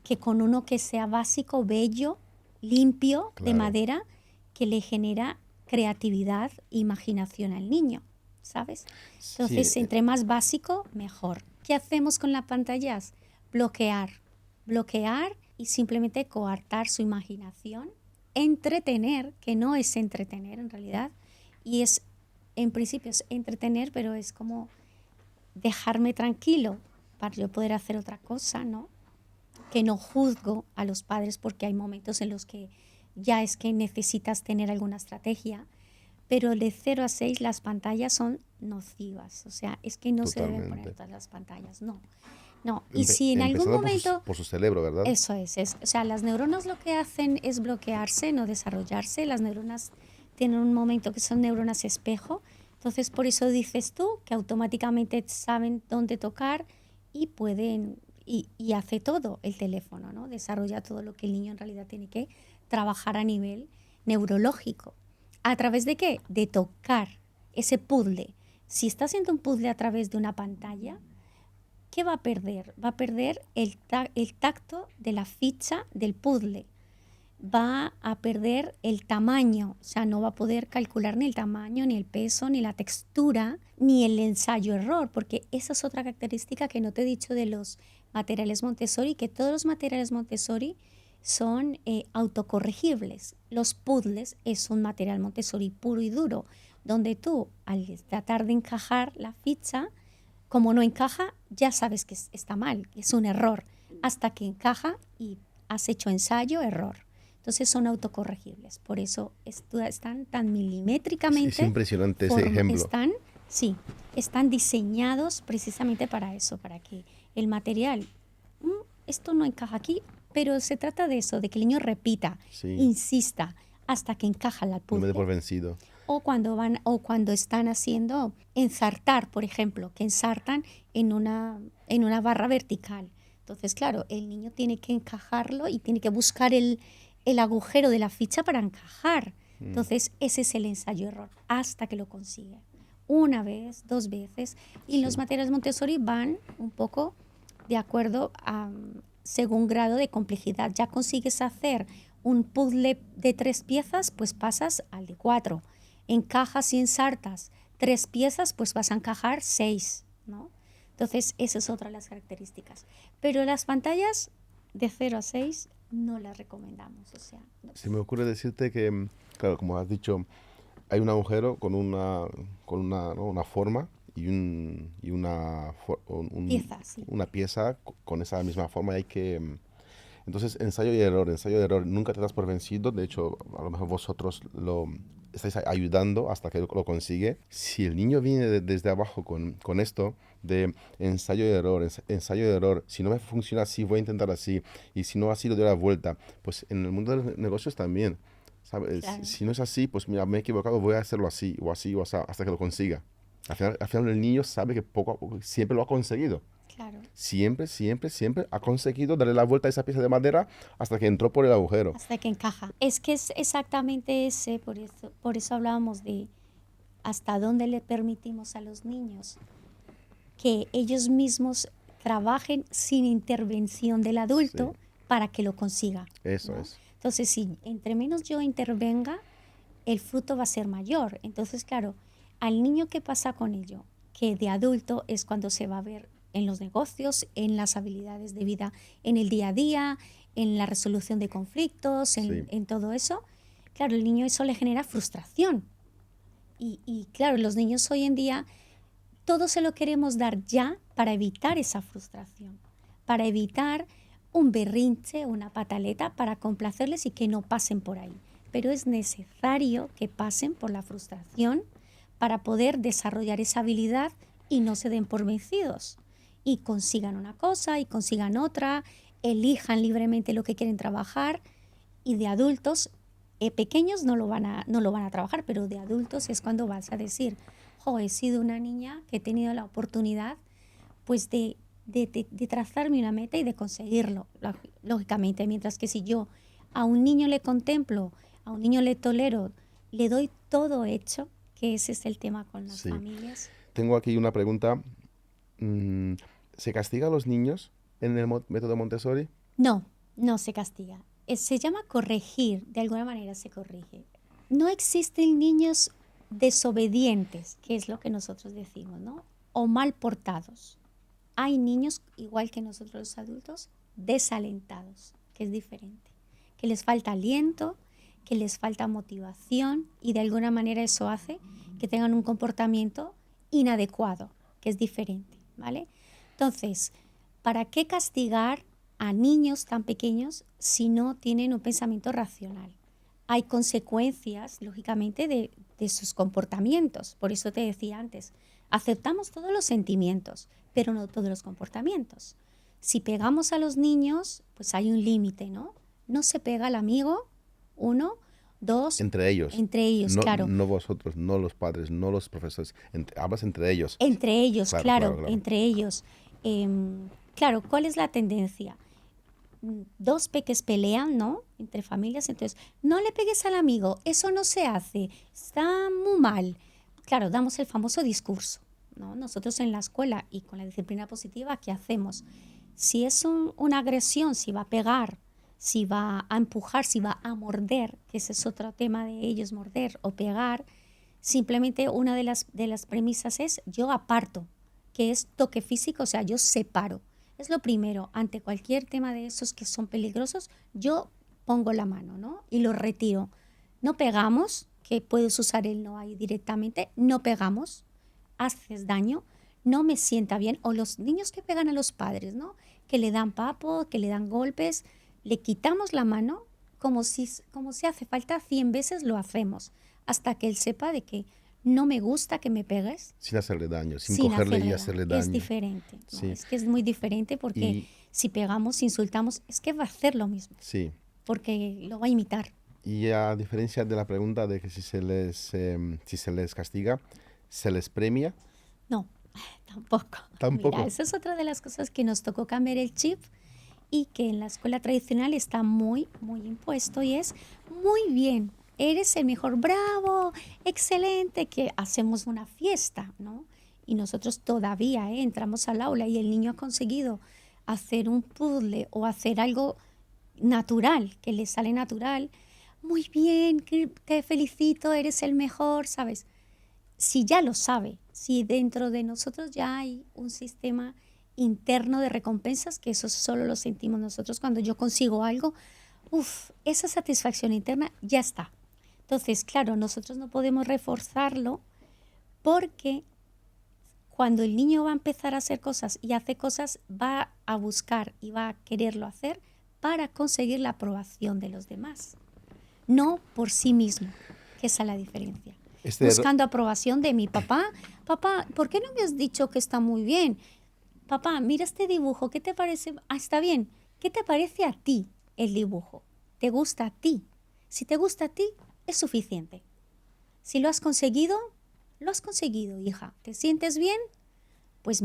que con uno que sea básico, bello, limpio, de madera, que le genera creatividad e imaginación al niño, ¿sabes? Entonces, entre más básico, mejor. ¿Qué hacemos con las pantallas? Bloquear y simplemente coartar su imaginación, entretener, que no es entretener en realidad, y en principio es entretener, pero es como dejarme tranquilo para yo poder hacer otra cosa, ¿no? Que no juzgo a los padres porque hay momentos en los que ya es que necesitas tener alguna estrategia, pero de 0 a 6 las pantallas son nocivas, o sea, es que no se deben poner todas las pantallas, no. Y si en algún momento... Por su cerebro, ¿verdad? Eso es. O sea, las neuronas lo que hacen es bloquearse, no desarrollarse. Las neuronas tienen un momento que son neuronas espejo. Entonces, por eso dices tú que automáticamente saben dónde tocar y pueden, y hace todo el teléfono, ¿no? Desarrolla todo lo que el niño en realidad tiene que trabajar a nivel neurológico. ¿A través de qué? De tocar ese puzzle. Si está haciendo un puzzle a través de una pantalla, ¿qué va a perder? Va a perder el tacto de la ficha del puzzle. Va a perder el tamaño, o sea, no va a poder calcular ni el tamaño, ni el peso, ni la textura, ni el ensayo-error, porque esa es otra característica que no te he dicho de los materiales Montessori, que todos los materiales Montessori son autocorregibles. Los puzzles es un material Montessori puro y duro, donde tú, al tratar de encajar la ficha, como no encaja, ya sabes que está mal, que es un error, hasta que encaja y has hecho ensayo, error. Entonces son autocorregibles, por eso están tan milimétricamente. Es impresionante ese ejemplo. Están diseñados precisamente para eso, para que el material, esto no encaja aquí, pero se trata de eso, de que el niño repita, insista, hasta que encaja la puzzle. No me dé por vencido. O cuando están haciendo ensartar, por ejemplo, que ensartan en una barra vertical. Entonces, claro, el niño tiene que encajarlo y tiene que buscar el agujero de la ficha para encajar. Entonces, ese es el ensayo-error, hasta que lo consigue. Una vez, 2 veces. Y los materiales Montessori van un poco de acuerdo a según grado de complejidad. Ya consigues hacer un puzzle de 3 piezas, pues pasas al de 4. Encajas y ensartas 3 piezas, pues vas a encajar 6, ¿no? Entonces, esa es otra de las características. Pero las pantallas de 0 a 6 no las recomendamos. O sea, no. Se me ocurre decirte que, claro, como has dicho, hay un agujero con una forma y una pieza con esa misma forma. Y hay que... Entonces, ensayo y error. Nunca te das por vencido. De hecho, a lo mejor vosotros lo estáis ayudando hasta que lo consigue. Si el niño viene desde abajo con esto de ensayo y error, si no me funciona así, voy a intentar así, y si no así, lo doy la vuelta. Pues en el mundo de los negocios también, ¿sabes? Claro. Si no es así, pues mira, me he equivocado, voy a hacerlo así, o así, hasta que lo consiga. Al final el niño sabe que poco a poco siempre lo ha conseguido. Claro. Siempre ha conseguido darle la vuelta a esa pieza de madera hasta que entró por el agujero. Hasta que encaja. Es que es exactamente ese, por eso hablábamos de hasta dónde le permitimos a los niños que ellos mismos trabajen sin intervención del adulto para que lo consiga. Eso, ¿no? es. Entonces, si entre menos yo intervenga, el fruto va a ser mayor. Entonces, claro, al niño, ¿qué pasa con ello? Que de adulto es cuando se va a ver en los negocios, en las habilidades de vida, en el día a día, en la resolución de conflictos, en todo eso. Claro, el niño eso le genera frustración. Y claro, los niños hoy en día, todo se lo queremos dar ya para evitar esa frustración, para evitar un berrinche, una pataleta, para complacerles y que no pasen por ahí. Pero es necesario que pasen por la frustración para poder desarrollar esa habilidad y no se den por vencidos. Y consigan una cosa y consigan otra, elijan libremente lo que quieren trabajar. Y de adultos, pequeños no lo van a trabajar, pero de adultos es cuando vas a decir, he sido una niña que he tenido la oportunidad pues de trazarme una meta y de conseguirlo, lógicamente. Mientras que si yo a un niño le contemplo, a un niño le tolero, le doy todo hecho, que ese es el tema con las familias. Tengo aquí una pregunta. ¿Se castiga a los niños en el método Montessori? No se castiga. Se llama corregir, de alguna manera se corrige. No existen niños desobedientes, que es lo que nosotros decimos, ¿no? O mal portados. Hay niños, igual que nosotros los adultos, desalentados, que es diferente. Que les falta aliento, que les falta motivación y de alguna manera eso hace que tengan un comportamiento inadecuado, que es diferente, ¿vale? Entonces, ¿para qué castigar a niños tan pequeños si no tienen un pensamiento racional? Hay consecuencias, lógicamente, de sus comportamientos. Por eso te decía antes, aceptamos todos los sentimientos, pero no todos los comportamientos. Si pegamos a los niños, pues hay un límite, ¿no? No se pega al amigo, 1, 2... Entre ellos. Entre ellos, claro. No vosotros, no los padres, no los profesores. Hablas entre ellos. Entre ellos, claro, entre ellos. Claro, ¿cuál es la tendencia? Dos peques pelean, ¿no? Entre familias, entonces, no le pegues al amigo, eso no se hace, está muy mal. Claro, damos el famoso discurso, ¿no? Nosotros en la escuela y con la disciplina positiva, ¿qué hacemos? Si es una agresión, si va a pegar, si va a empujar, si va a morder, que ese es otro tema de ellos, morder o pegar, simplemente una de las premisas es yo aparto, que es toque físico, o sea, yo separo. Es lo primero, ante cualquier tema de esos que son peligrosos, yo pongo la mano, ¿no? Y lo retiro. No pegamos, que puedes usar el no ahí directamente, no pegamos, haces daño, no me sienta bien. O los niños que pegan a los padres, ¿no? Que le dan papo, que le dan golpes, le quitamos la mano, como si hace falta 100 veces lo hacemos, hasta que él sepa de que no me gusta que me pegues. Sin hacerle daño, sin Sin cogerle y hacerle hacerle daño. Es daño. diferente, ¿no? Sí. Es que es muy diferente porque Y si pegamos, insultamos, es que va a hacer lo mismo, sí. porque lo va a imitar. Y a diferencia de la pregunta de que si se les castiga, ¿se les premia? No, tampoco. Tampoco. Mira, esa es otra de las cosas que nos tocó cambiar el chip y que en la escuela tradicional está muy, muy impuesto y es muy bien, eres el mejor, bravo, excelente, que hacemos una fiesta, ¿no? Y nosotros todavía entramos al aula y el niño ha conseguido hacer un puzzle o hacer algo natural, que le sale natural. Muy bien, te felicito, eres el mejor, ¿sabes? Si ya lo sabe, si dentro de nosotros ya hay un sistema interno de recompensas, que eso solo lo sentimos nosotros cuando yo consigo algo, esa satisfacción interna ya está. Entonces, claro, nosotros no podemos reforzarlo porque cuando el niño va a empezar a hacer cosas y hace cosas, va a buscar y va a quererlo hacer para conseguir la aprobación de los demás, no por sí mismo, que esa es la diferencia. Buscando aprobación de mi papá. Papá, ¿por qué no me has dicho que está muy bien? Papá, mira este dibujo, ¿qué te parece? Ah, está bien. ¿Qué te parece a ti el dibujo? ¿Te gusta a ti? Si te gusta a ti, es suficiente. Si lo has conseguido, hija. ¿Te sientes bien? Pues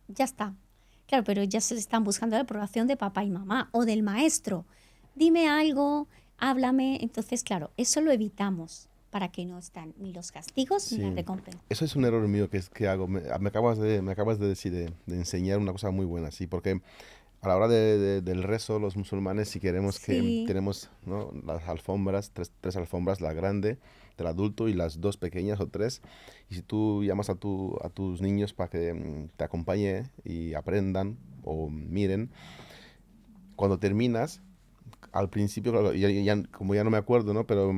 ya está. Claro, pero ya se están buscando la aprobación de papá y mamá o del maestro. Dime algo, háblame. Entonces, claro, eso lo evitamos para que no están ni los castigos ni la recompensa. Eso es un error mío que hago. Me acabas de decir, de enseñar una cosa muy buena, sí, porque a la hora del rezo, los musulmanes, si queremos que tenemos, ¿no?, las alfombras, tres alfombras, la grande del adulto y las dos pequeñas o tres, y si tú llamas a tus niños para que te acompañen y aprendan o miren, cuando terminas, al principio, claro, como ya no me acuerdo, ¿no?, pero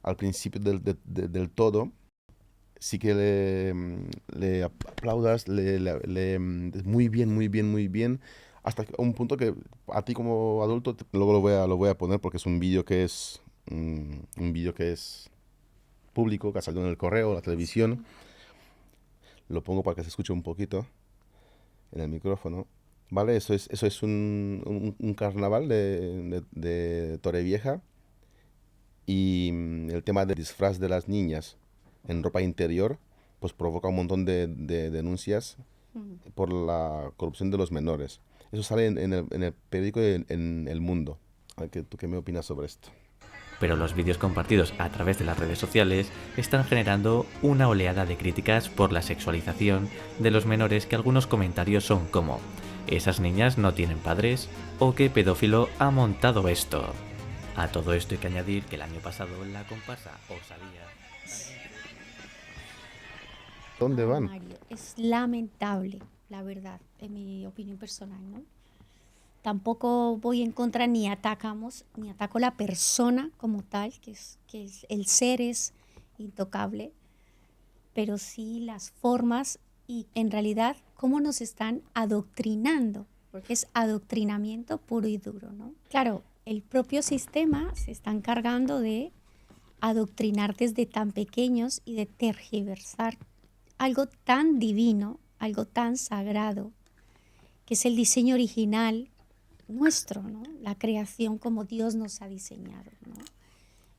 al principio del todo, sí que le aplaudas, muy bien, muy bien, muy bien, hasta un punto que a ti como adulto, luego lo voy a poner porque es un vídeo que es público, que ha salido en el correo, la televisión. Lo pongo para que se escuche un poquito en el micrófono. ¿Vale? Eso es un carnaval de Torrevieja y el tema del disfraz de las niñas en ropa interior pues provoca un montón de denuncias por la corrupción de los menores. Eso sale en el periódico en El Mundo. A ver, ¿tú qué me opinas sobre esto? Pero los vídeos compartidos a través de las redes sociales están generando una oleada de críticas por la sexualización de los menores, que algunos comentarios son como «esas niñas no tienen padres» o «qué pedófilo ha montado esto». A todo esto hay que añadir que el año pasado la comparsa Osadía... ¿Dónde van? Mario, es lamentable, la verdad, en mi opinión personal, ¿no? Tampoco voy en contra ni ataco la persona como tal, que es el ser es intocable, pero sí las formas y en realidad cómo nos están adoctrinando, porque es adoctrinamiento puro y duro, ¿no? Claro, el propio sistema se está encargando de adoctrinar desde tan pequeños y de tergiversar algo tan divino, algo tan sagrado, que es el diseño original nuestro, ¿no? La creación como Dios nos ha diseñado, ¿no?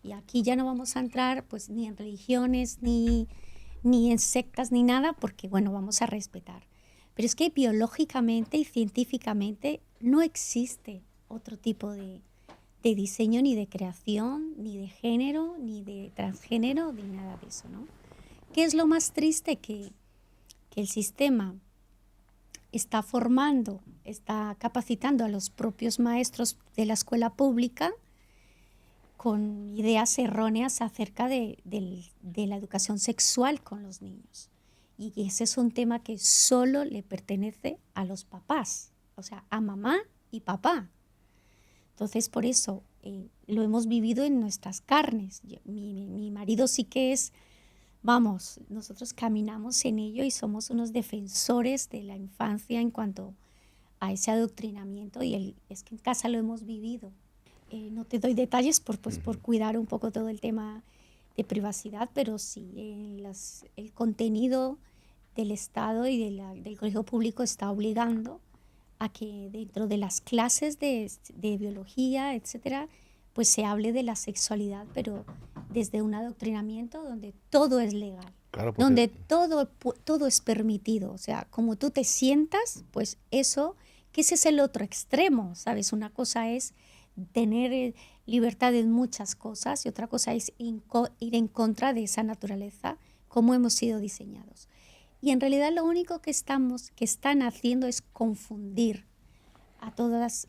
Y aquí ya no vamos a entrar pues ni en religiones, ni en sectas, ni nada, porque bueno, vamos a respetar. Pero es que biológicamente y científicamente no existe otro tipo de diseño, ni de creación, ni de género, ni de transgénero, ni nada de eso, ¿no? ¿Qué es lo más triste? Que el sistema está formando, está capacitando a los propios maestros de la escuela pública con ideas erróneas acerca de la educación sexual con los niños. Y ese es un tema que solo le pertenece a los papás, o sea, a mamá y papá. Entonces, por eso lo hemos vivido en nuestras carnes. Mi marido sí que es, vamos, nosotros caminamos en ello y somos unos defensores de la infancia en cuanto a ese adoctrinamiento, y es que en casa lo hemos vivido. No te doy detalles por cuidar un poco todo el tema de privacidad, pero sí, el contenido del Estado y del colegio público está obligando a que dentro de las clases de biología, etcétera, pues se hable de la sexualidad, pero desde un adoctrinamiento donde todo es legal, Claro, porque donde todo es permitido. O sea, como tú te sientas, pues eso, que ese es el otro extremo, ¿sabes? Una cosa es tener libertad en muchas cosas y otra cosa es ir en contra de esa naturaleza, como hemos sido diseñados. Y en realidad lo único que están haciendo es confundir a todos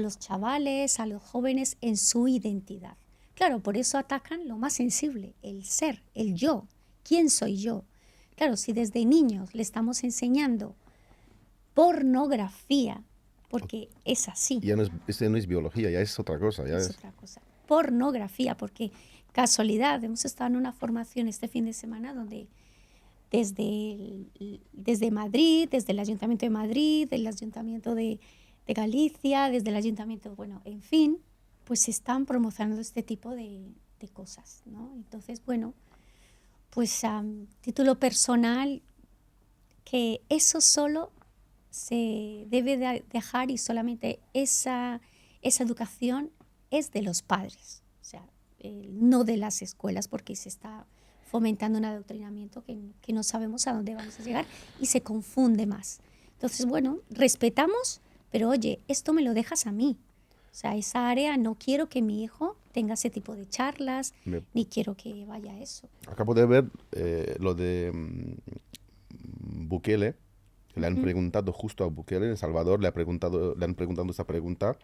los chavales, a los jóvenes en su identidad. Claro, por eso atacan lo más sensible, el ser, el yo. ¿Quién soy yo? Claro, si desde niños le estamos enseñando pornografía, porque es así. ya no es biología, ya es otra cosa. Ya es otra cosa. Pornografía, porque casualidad, hemos estado en una formación este fin de semana donde desde Madrid, desde el Ayuntamiento de Madrid, del Ayuntamiento de Galicia, desde el Ayuntamiento, bueno, en fin, pues se están promocionando este tipo de cosas, ¿no? Entonces, bueno, pues título personal, que eso solo se debe dejar, y solamente esa educación es de los padres, o sea, no de las escuelas, porque se está fomentando un adoctrinamiento que no sabemos a dónde vamos a llegar y se confunde más. Entonces, bueno, respetamos, pero oye, esto me lo dejas a mí. O sea, esa área no quiero que mi hijo tenga ese tipo de charlas, ni quiero que vaya a eso. Acabo de ver lo de Bukele, que le han preguntado justo a Bukele en El Salvador, le han preguntado esa pregunta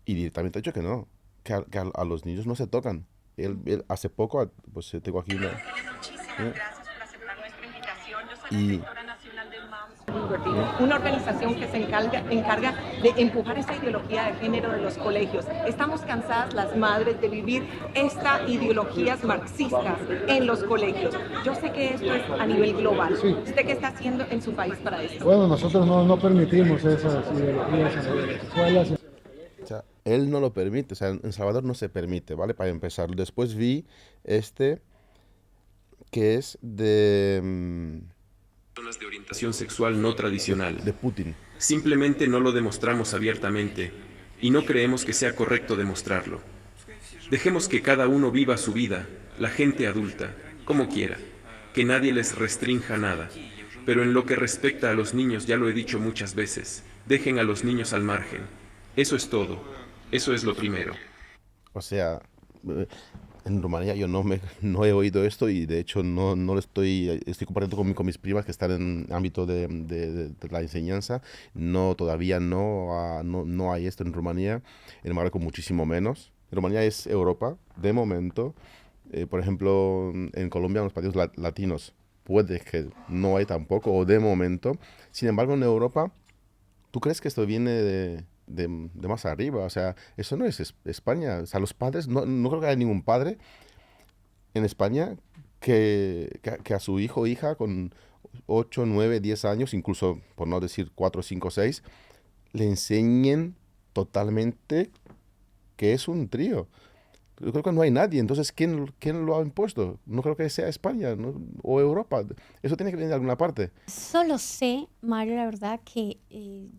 y directamente ha dicho que no, que a los niños no se tocan. Él hace poco, pues tengo aquí una... Gracias por aceptar nuestra invitación. Yo soy la directora nacional del MAMS, una organización que se encarga de empujar esa ideología de género de los colegios. Estamos cansadas las madres de vivir estas ideologías marxistas en los colegios. Yo sé que esto es a nivel global. Sí. ¿Usted qué está haciendo en su país para esto? Bueno, nosotros no permitimos esas ideologías en las escuelas. O sea, él no lo permite, o sea, en Salvador no se permite, ¿vale? Para empezar. Después vi que es de personas de orientación sexual no tradicional. De Putin. Simplemente no lo demostramos abiertamente y no creemos que sea correcto demostrarlo. Dejemos que cada uno viva su vida, la gente adulta, como quiera, que nadie les restrinja nada. Pero en lo que respecta a los niños, ya lo he dicho muchas veces, dejen a los niños al margen. Eso es todo. Eso es lo primero. O sea, en Rumanía yo no he oído esto y de hecho no lo estoy compartiendo con mis primas que están en el ámbito de la enseñanza. Todavía no hay esto en Rumanía, en Marruecos muchísimo menos. Rumanía es Europa, de momento. Por ejemplo, en Colombia, en los países latinos, puede que no hay tampoco, o de momento. Sin embargo, en Europa, ¿tú crees que esto viene de más arriba? O sea, eso no es España. O sea, los padres, no creo que haya ningún padre en España que a su hijo o hija con 8, 9, 10 años, incluso por no decir 4, 5, 6, le enseñen totalmente que es un trío. Yo creo que no hay nadie. Entonces, ¿quién lo ha impuesto? No creo que sea España, ¿no? O Europa. Eso tiene que venir de alguna parte. Solo sé, Mario, la verdad que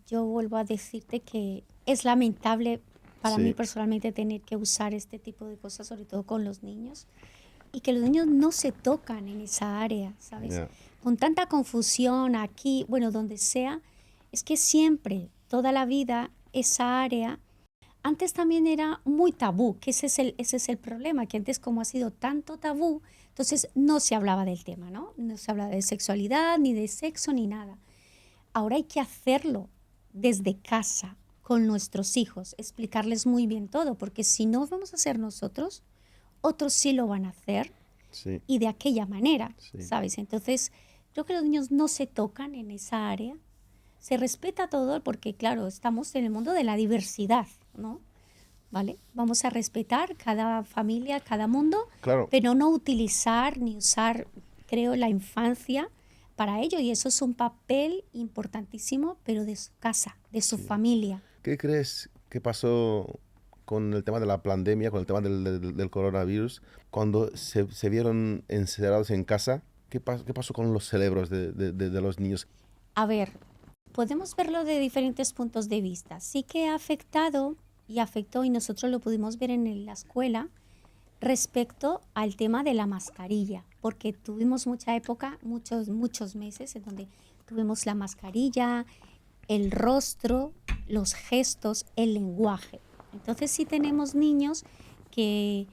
yo vuelvo a decirte que es lamentable para mí personalmente tener que usar este tipo de cosas, sobre todo con los niños, y que los niños no se tocan en esa área, ¿sabes? Yeah. con tanta confusión aquí, bueno, donde sea, es que siempre, toda la vida, esa área, antes también era muy tabú, que ese es el problema, que antes como ha sido tanto tabú, entonces no se hablaba del tema, ¿no? No se hablaba de sexualidad, ni de sexo, ni nada. Ahora hay que hacerlo desde casa, con nuestros hijos, explicarles muy bien todo, porque si no vamos a hacer nosotros, otros sí lo van a hacer Sí, y de aquella manera, sí. ¿sabes? Entonces, creo que los niños no se tocan en esa área, se respeta todo porque, claro, estamos en el mundo de la diversidad, ¿no? ¿Vale? Vamos a respetar cada familia, cada mundo, Claro, pero no utilizar ni usar, creo, la infancia para ello. Y eso es un papel importantísimo, pero de su casa, de su sí. familia. ¿Qué crees que pasó con el tema de la pandemia, con el tema del coronavirus, cuando se vieron encerrados en casa? ¿Qué pasó con los cerebros de los niños? A ver, podemos verlo de diferentes puntos de vista. Sí que ha afectado y afectó, y nosotros lo pudimos ver en la escuela, respecto al tema de la mascarilla, porque tuvimos mucha época, muchos meses en donde tuvimos la mascarilla, el rostro, los gestos, el lenguaje. Entonces sí tenemos niños que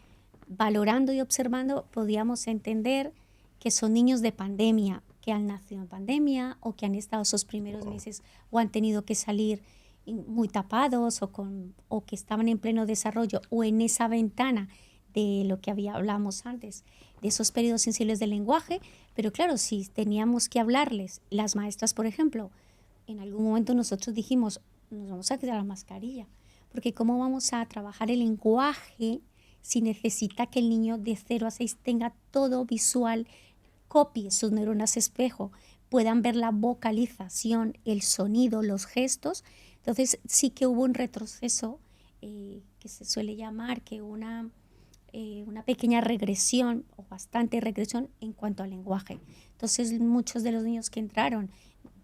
valorando y observando podíamos entender que son niños de pandemia, que han nacido en pandemia o que han estado esos primeros meses o han tenido que salir muy tapados o que estaban en pleno desarrollo o en esa ventana de lo que hablamos antes, de esos periodos sensibles del lenguaje, pero claro, si teníamos que hablarles, las maestras, por ejemplo, en algún momento nosotros dijimos, nos vamos a quitar la mascarilla, porque ¿cómo vamos a trabajar el lenguaje si necesita que el niño de 0 a 6 tenga todo visual, copie sus neuronas espejo, puedan ver la vocalización, el sonido, los gestos? Entonces sí que hubo un retroceso que se suele llamar que una pequeña regresión o bastante regresión en cuanto al lenguaje. Entonces muchos de los niños que entraron,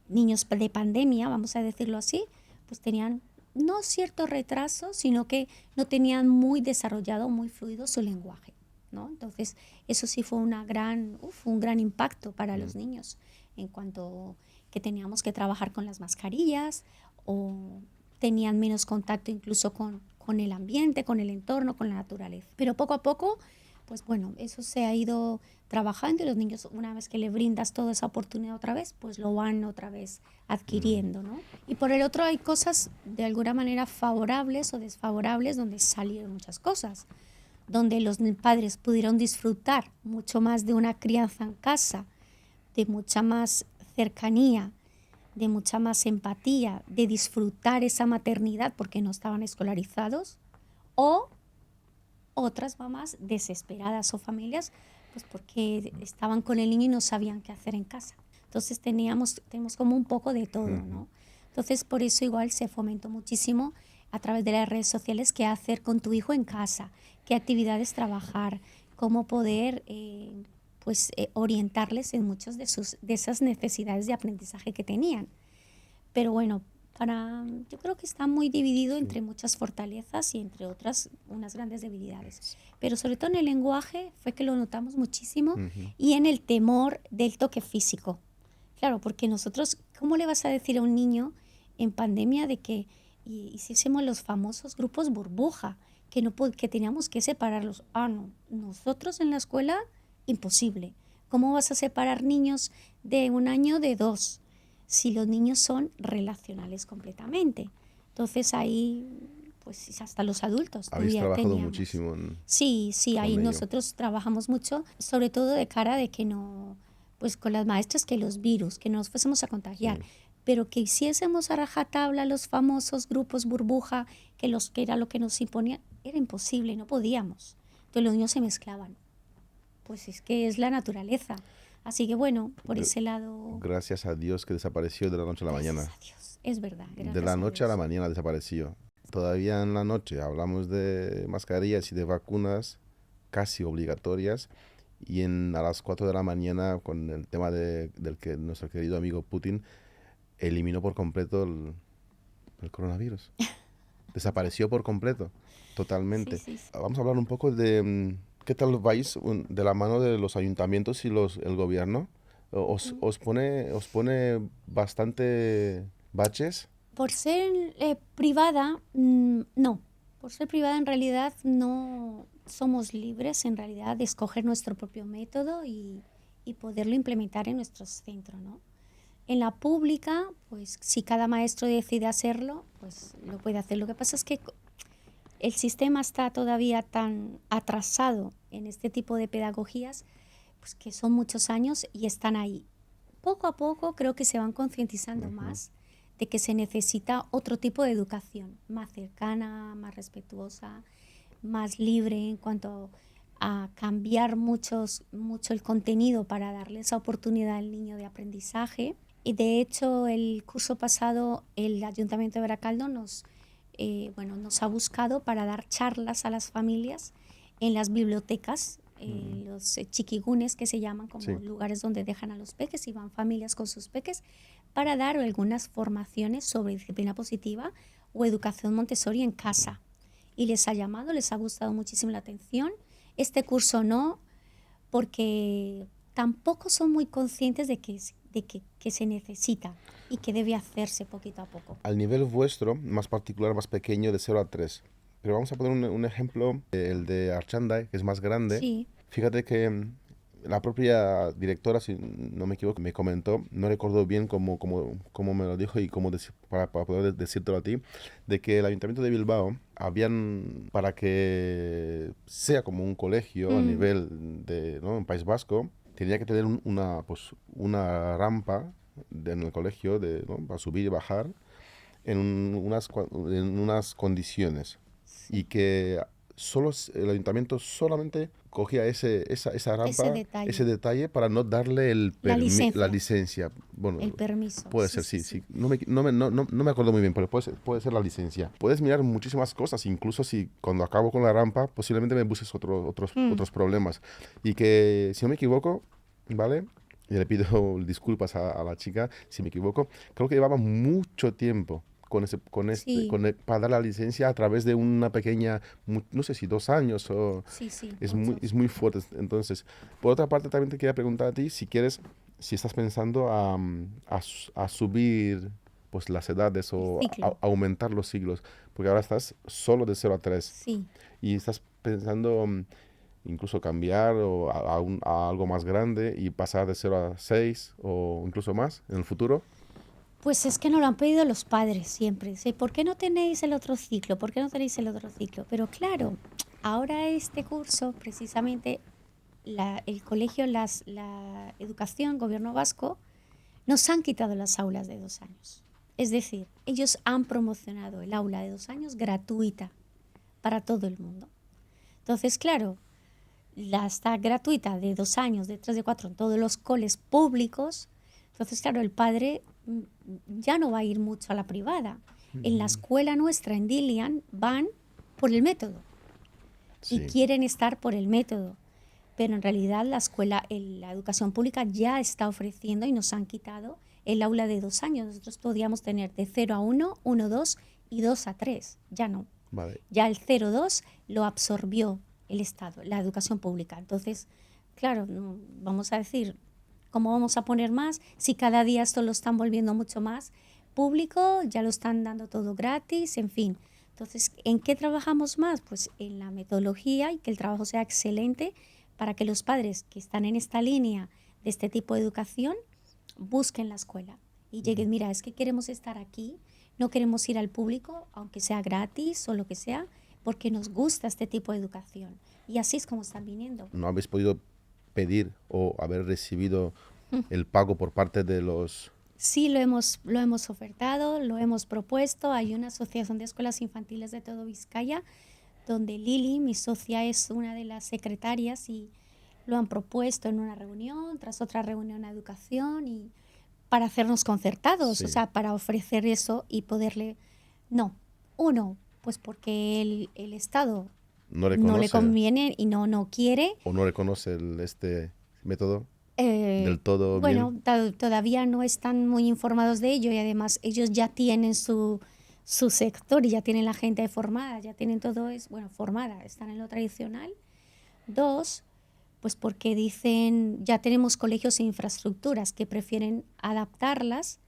niños de pandemia, vamos a decirlo así, pues tenían no cierto retraso, sino que no tenían muy desarrollado, muy fluido su lenguaje, ¿no? Entonces eso sí fue un gran impacto para los niños en cuanto que teníamos que trabajar con las mascarillas o tenían menos contacto incluso con el ambiente, con el entorno, con la naturaleza. Pero poco a poco, pues bueno, eso se ha ido trabajando y los niños, una vez que le brindas toda esa oportunidad otra vez, pues lo van otra vez adquiriendo, ¿no? Y por el otro hay cosas de alguna manera favorables o desfavorables donde salieron muchas cosas, donde los padres pudieron disfrutar mucho más de una crianza en casa, de mucha más cercanía, de mucha más empatía, de disfrutar esa maternidad porque no estaban escolarizados, o otras mamás desesperadas o familias pues porque estaban con el niño y no sabían qué hacer en casa. Entonces tenemos como un poco de todo, ¿no? Entonces por eso igual se fomentó muchísimo a través de las redes sociales qué hacer con tu hijo en casa, qué actividades trabajar, cómo poder orientarles en muchas de esas necesidades de aprendizaje que tenían. Pero bueno, yo creo que está muy dividido entre muchas fortalezas y entre otras unas grandes debilidades. Pero sobre todo en el lenguaje fue que lo notamos muchísimo y en el temor del toque físico. Claro, porque nosotros, ¿cómo le vas a decir a un niño en pandemia de que hiciésemos los famosos grupos burbuja, que teníamos que separarlos? No, nosotros en la escuela, imposible. ¿Cómo vas a separar niños de 1 año de 2? Si los niños son relacionales completamente. Entonces ahí, pues hasta los adultos. Habéis trabajado teníamos. muchísimo. Sí, ahí ello. nosotros trabajamos mucho, sobre todo de cara de que no, pues con las maestras, que los virus, que no nos fuésemos a contagiar, pero que hiciésemos a rajatabla los famosos grupos burbuja, que era lo que nos imponían, era imposible, no podíamos. Entonces los niños se mezclaban. Pues es que es la naturaleza. Así que bueno, por ese lado... Gracias a Dios que desapareció de la noche a la mañana. Gracias a Dios, es verdad. De la noche a la mañana desapareció. Todavía en la noche hablamos de mascarillas y de vacunas casi obligatorias y a las 4 de la mañana con el tema del que nuestro querido amigo Putin eliminó por completo el coronavirus. Desapareció por completo, totalmente. Sí. Vamos a hablar un poco de... ¿Qué tal vais de la mano de los ayuntamientos y el gobierno os pone bastante baches. Por ser privada, no. Por ser privada en realidad no somos libres en realidad de escoger nuestro propio método y poderlo implementar en nuestro centro, ¿no? En la pública, pues si cada maestro decide hacerlo, pues lo puede hacer. Lo que pasa es que el sistema está todavía tan atrasado en este tipo de pedagogías, pues que son muchos años y están ahí. Poco a poco creo que se van concientizando más de que se necesita otro tipo de educación, más cercana, más respetuosa, más libre en cuanto a cambiar mucho el contenido para darle esa oportunidad al niño de aprendizaje. Y de hecho, el curso pasado el Ayuntamiento de Baracaldo nos ha buscado para dar charlas a las familias en las bibliotecas, los chiquigunes que se llaman, como lugares donde dejan a los peques y van familias con sus peques, para dar algunas formaciones sobre disciplina positiva o educación Montessori en casa. Y les ha llamado, les ha gustado muchísimo la atención. Este curso no, porque tampoco son muy conscientes de que se necesita y que debe hacerse poquito a poco. Al nivel vuestro, más particular, más pequeño, de 0 a 3. Pero vamos a poner un ejemplo, el de Archanday, que es más grande. Sí. Fíjate que la propia directora, si no me equivoco, me comentó, no recuerdo bien cómo me lo dijo y para poder decírtelo a ti, de que el Ayuntamiento de Bilbao para que sea como un colegio a nivel de, ¿no?, en País Vasco, tenía que tener una rampa en el colegio ¿no?, para subir y bajar en unas condiciones. Y que el ayuntamiento solamente cogía esa rampa, ese detalle para no darle la licencia. Bueno, el permiso. Puede ser, sí. No me acuerdo muy bien, pero puede ser la licencia. Puedes mirar muchísimas cosas, incluso si cuando acabo con la rampa, posiblemente me busques otros problemas. Y que, si no me equivoco, ¿vale? Y le pido disculpas a la chica si me equivoco, creo que llevaba mucho tiempo para dar la licencia a través de una pequeña, no sé si 2 años o... Sí, es muy fuerte. Entonces, por otra parte, también te quería preguntar a ti si estás pensando a subir pues las edades o aumentar los siglos, porque ahora estás solo de 0 a 3. Sí. Y estás pensando incluso cambiar a algo más grande y pasar de 0 a 6 o incluso más en el futuro. Pues es que nos lo han pedido los padres siempre. ¿Sí? ¿Por qué no tenéis el otro ciclo? ¿Por qué no tenéis el otro ciclo? Pero claro, ahora este curso, precisamente, el colegio, la educación, gobierno vasco, nos han quitado las aulas de 2 años. Es decir, ellos han promocionado el aula de 2 años gratuita para todo el mundo. Entonces, claro, está gratuita de 2 años, de 3, de 4 en todos los coles públicos. Entonces, claro, el padre ya no va a ir mucho a la privada. En la escuela nuestra, en Dilian, van por el método. Y quieren estar por el método. Pero en realidad la educación pública ya está ofreciendo y nos han quitado el aula de 2 años. Nosotros podíamos tener de 0 a 1, 1, 2 y 2 a 3. Ya no. Vale. Ya el 0-2 lo absorbió el Estado, la educación pública. Entonces, claro, vamos a decir, ¿cómo vamos a poner más? Si cada día esto lo están volviendo mucho más público, ya lo están dando todo gratis, en fin. Entonces, ¿en qué trabajamos más? Pues en la metodología y que el trabajo sea excelente para que los padres que están en esta línea de este tipo de educación busquen la escuela y lleguen, mira, es que queremos estar aquí, no queremos ir al público, aunque sea gratis o lo que sea, porque nos gusta este tipo de educación. Y así es como están viniendo. ¿No habéis podido pedir o haber recibido el pago por parte de los...? Sí, lo hemos ofertado, lo hemos propuesto. Hay una asociación de escuelas infantiles de todo Vizcaya, donde Lili, mi socia, es una de las secretarias y lo han propuesto en una reunión, tras otra reunión a educación y para hacernos concertados, o sea, para ofrecer eso y poderle... No, pues porque el Estado no le conviene y no quiere. ¿O no reconoce este método del todo bien? Bueno, todavía no están muy informados de ello y además ellos ya tienen su sector y ya tienen la gente formada, ya tienen todo formada, están en lo tradicional. 2, pues porque dicen, ya tenemos colegios e infraestructuras que prefieren adaptarlas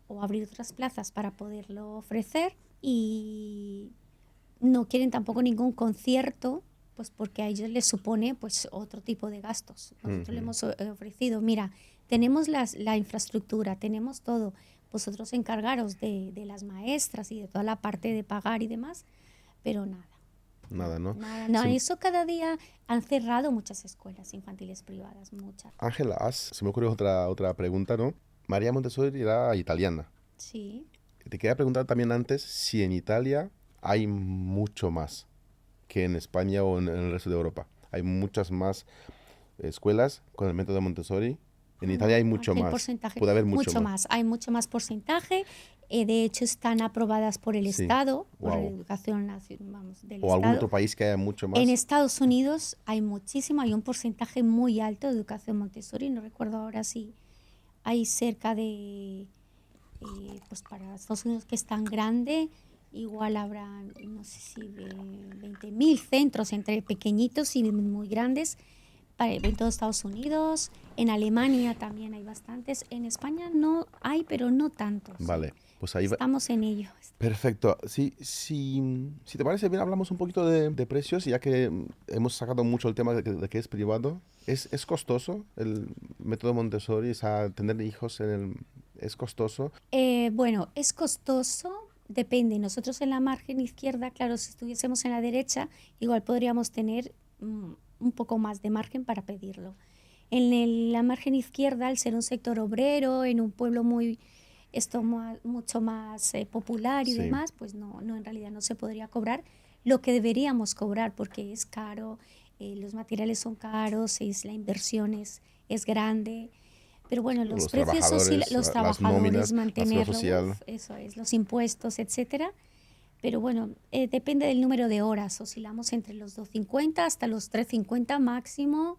o abrir otras plazas para poderlo ofrecer, y no quieren tampoco ningún concierto, pues porque a ellos les supone pues otro tipo de gastos. Nosotros le hemos ofrecido, mira, tenemos la infraestructura, tenemos todo, vosotros encargaros de las maestras y de toda la parte de pagar y demás, pero nada. Nada, ¿no? Nada, Sí. eso cada día han cerrado muchas escuelas infantiles privadas, muchas. Ángela, se me ocurrió otra pregunta, ¿no? María Montessori era italiana. Sí. Te quería preguntar también antes si en Italia hay mucho más que en España o en el resto de Europa. Hay muchas más escuelas con el método Montessori. En Italia hay mucho Aquí el más. porcentaje, Puede haber mucho más. Hay mucho más porcentaje. De hecho, están aprobadas por el Sí. Estado, por la Wow. educación vamos, del ¿O algún Estado. otro país que haya mucho más? En Estados Unidos hay muchísimo, hay un porcentaje muy alto de educación Montessori. No recuerdo ahora si hay cerca de, pues para Estados Unidos, que es tan grande, igual habrá, no sé si 20.000 centros entre pequeñitos y muy grandes en todo Estados Unidos. En Alemania también hay bastantes. En España no hay, pero no tantos. Vale, pues ahí va. Estamos en ello. Perfecto. Si te parece bien, hablamos un poquito de precios, ya que hemos sacado mucho el tema de que es privado. ¿Es costoso el método Montessori? O sea, tener hijos ¿es costoso? Bueno, es costoso, depende. Nosotros en la margen izquierda, claro, si estuviésemos en la derecha, igual podríamos tener un poco más de margen para pedirlo. En la margen izquierda, al ser un sector obrero, en un pueblo mucho más popular y Sí. demás, pues no, en realidad no se podría cobrar lo que deberíamos cobrar, porque es caro, los materiales son caros, la inversión es grande. Pero bueno, los precios, eso sí, trabajadores, los las trabajadores, nóminas, la seguridad mantenerlo, social. eso es, los impuestos, etcétera. Pero bueno, depende del número de horas. Oscilamos entre los 250 hasta los 350 máximo.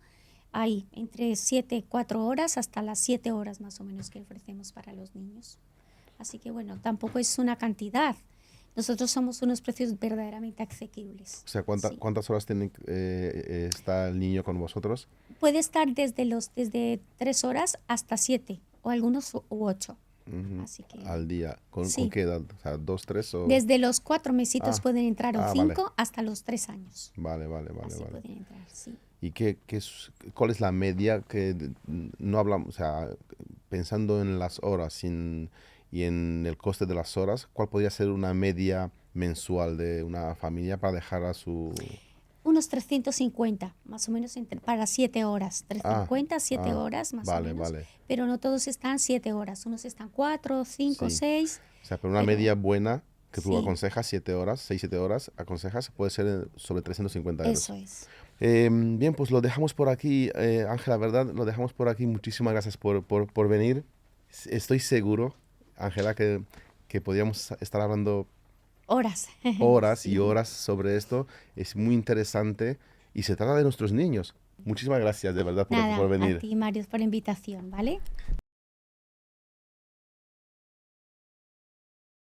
Hay entre 4 horas hasta las 7 horas más o menos que ofrecemos para los niños. Así que bueno, tampoco es una cantidad. Nosotros somos unos precios verdaderamente asequibles. O sea, Sí. ¿cuántas horas está el niño con vosotros? Puede estar desde 3 horas hasta 7, o algunos u 8. Ujú. Así que Al día. ¿Con sí. qué edad? O sea, 2, 3 o... desde los 4 mesitos Ah. pueden entrar, o Ah, 5 vale. hasta los 3 años. Vale. Así pueden entrar, sí. ¿Y cuál es la media no hablamos, o sea, pensando en las horas y en el coste de las horas, cuál podría ser una media mensual de una familia para dejar a su... Unos 350, más o menos, para 7 horas. 350, 7 horas, más o menos. Vale. Pero no todos están 7 horas. Unos están 4, 5, Sí. 6. O sea, pero una Pero- media buena que tú Sí. aconsejas, 7 horas, 6, 7 horas, aconsejas, puede ser sobre 350 euros. Eso es. Bien, pues lo dejamos por aquí, Ángela, ¿verdad? Lo dejamos por aquí. Muchísimas gracias por venir. Estoy seguro, Ángela, que podríamos estar hablando Horas. horas Sí. y horas sobre esto. Es muy interesante y se trata de nuestros niños. Muchísimas gracias, de verdad, por Nada, venir. a ti, Mario, por la invitación, ¿vale?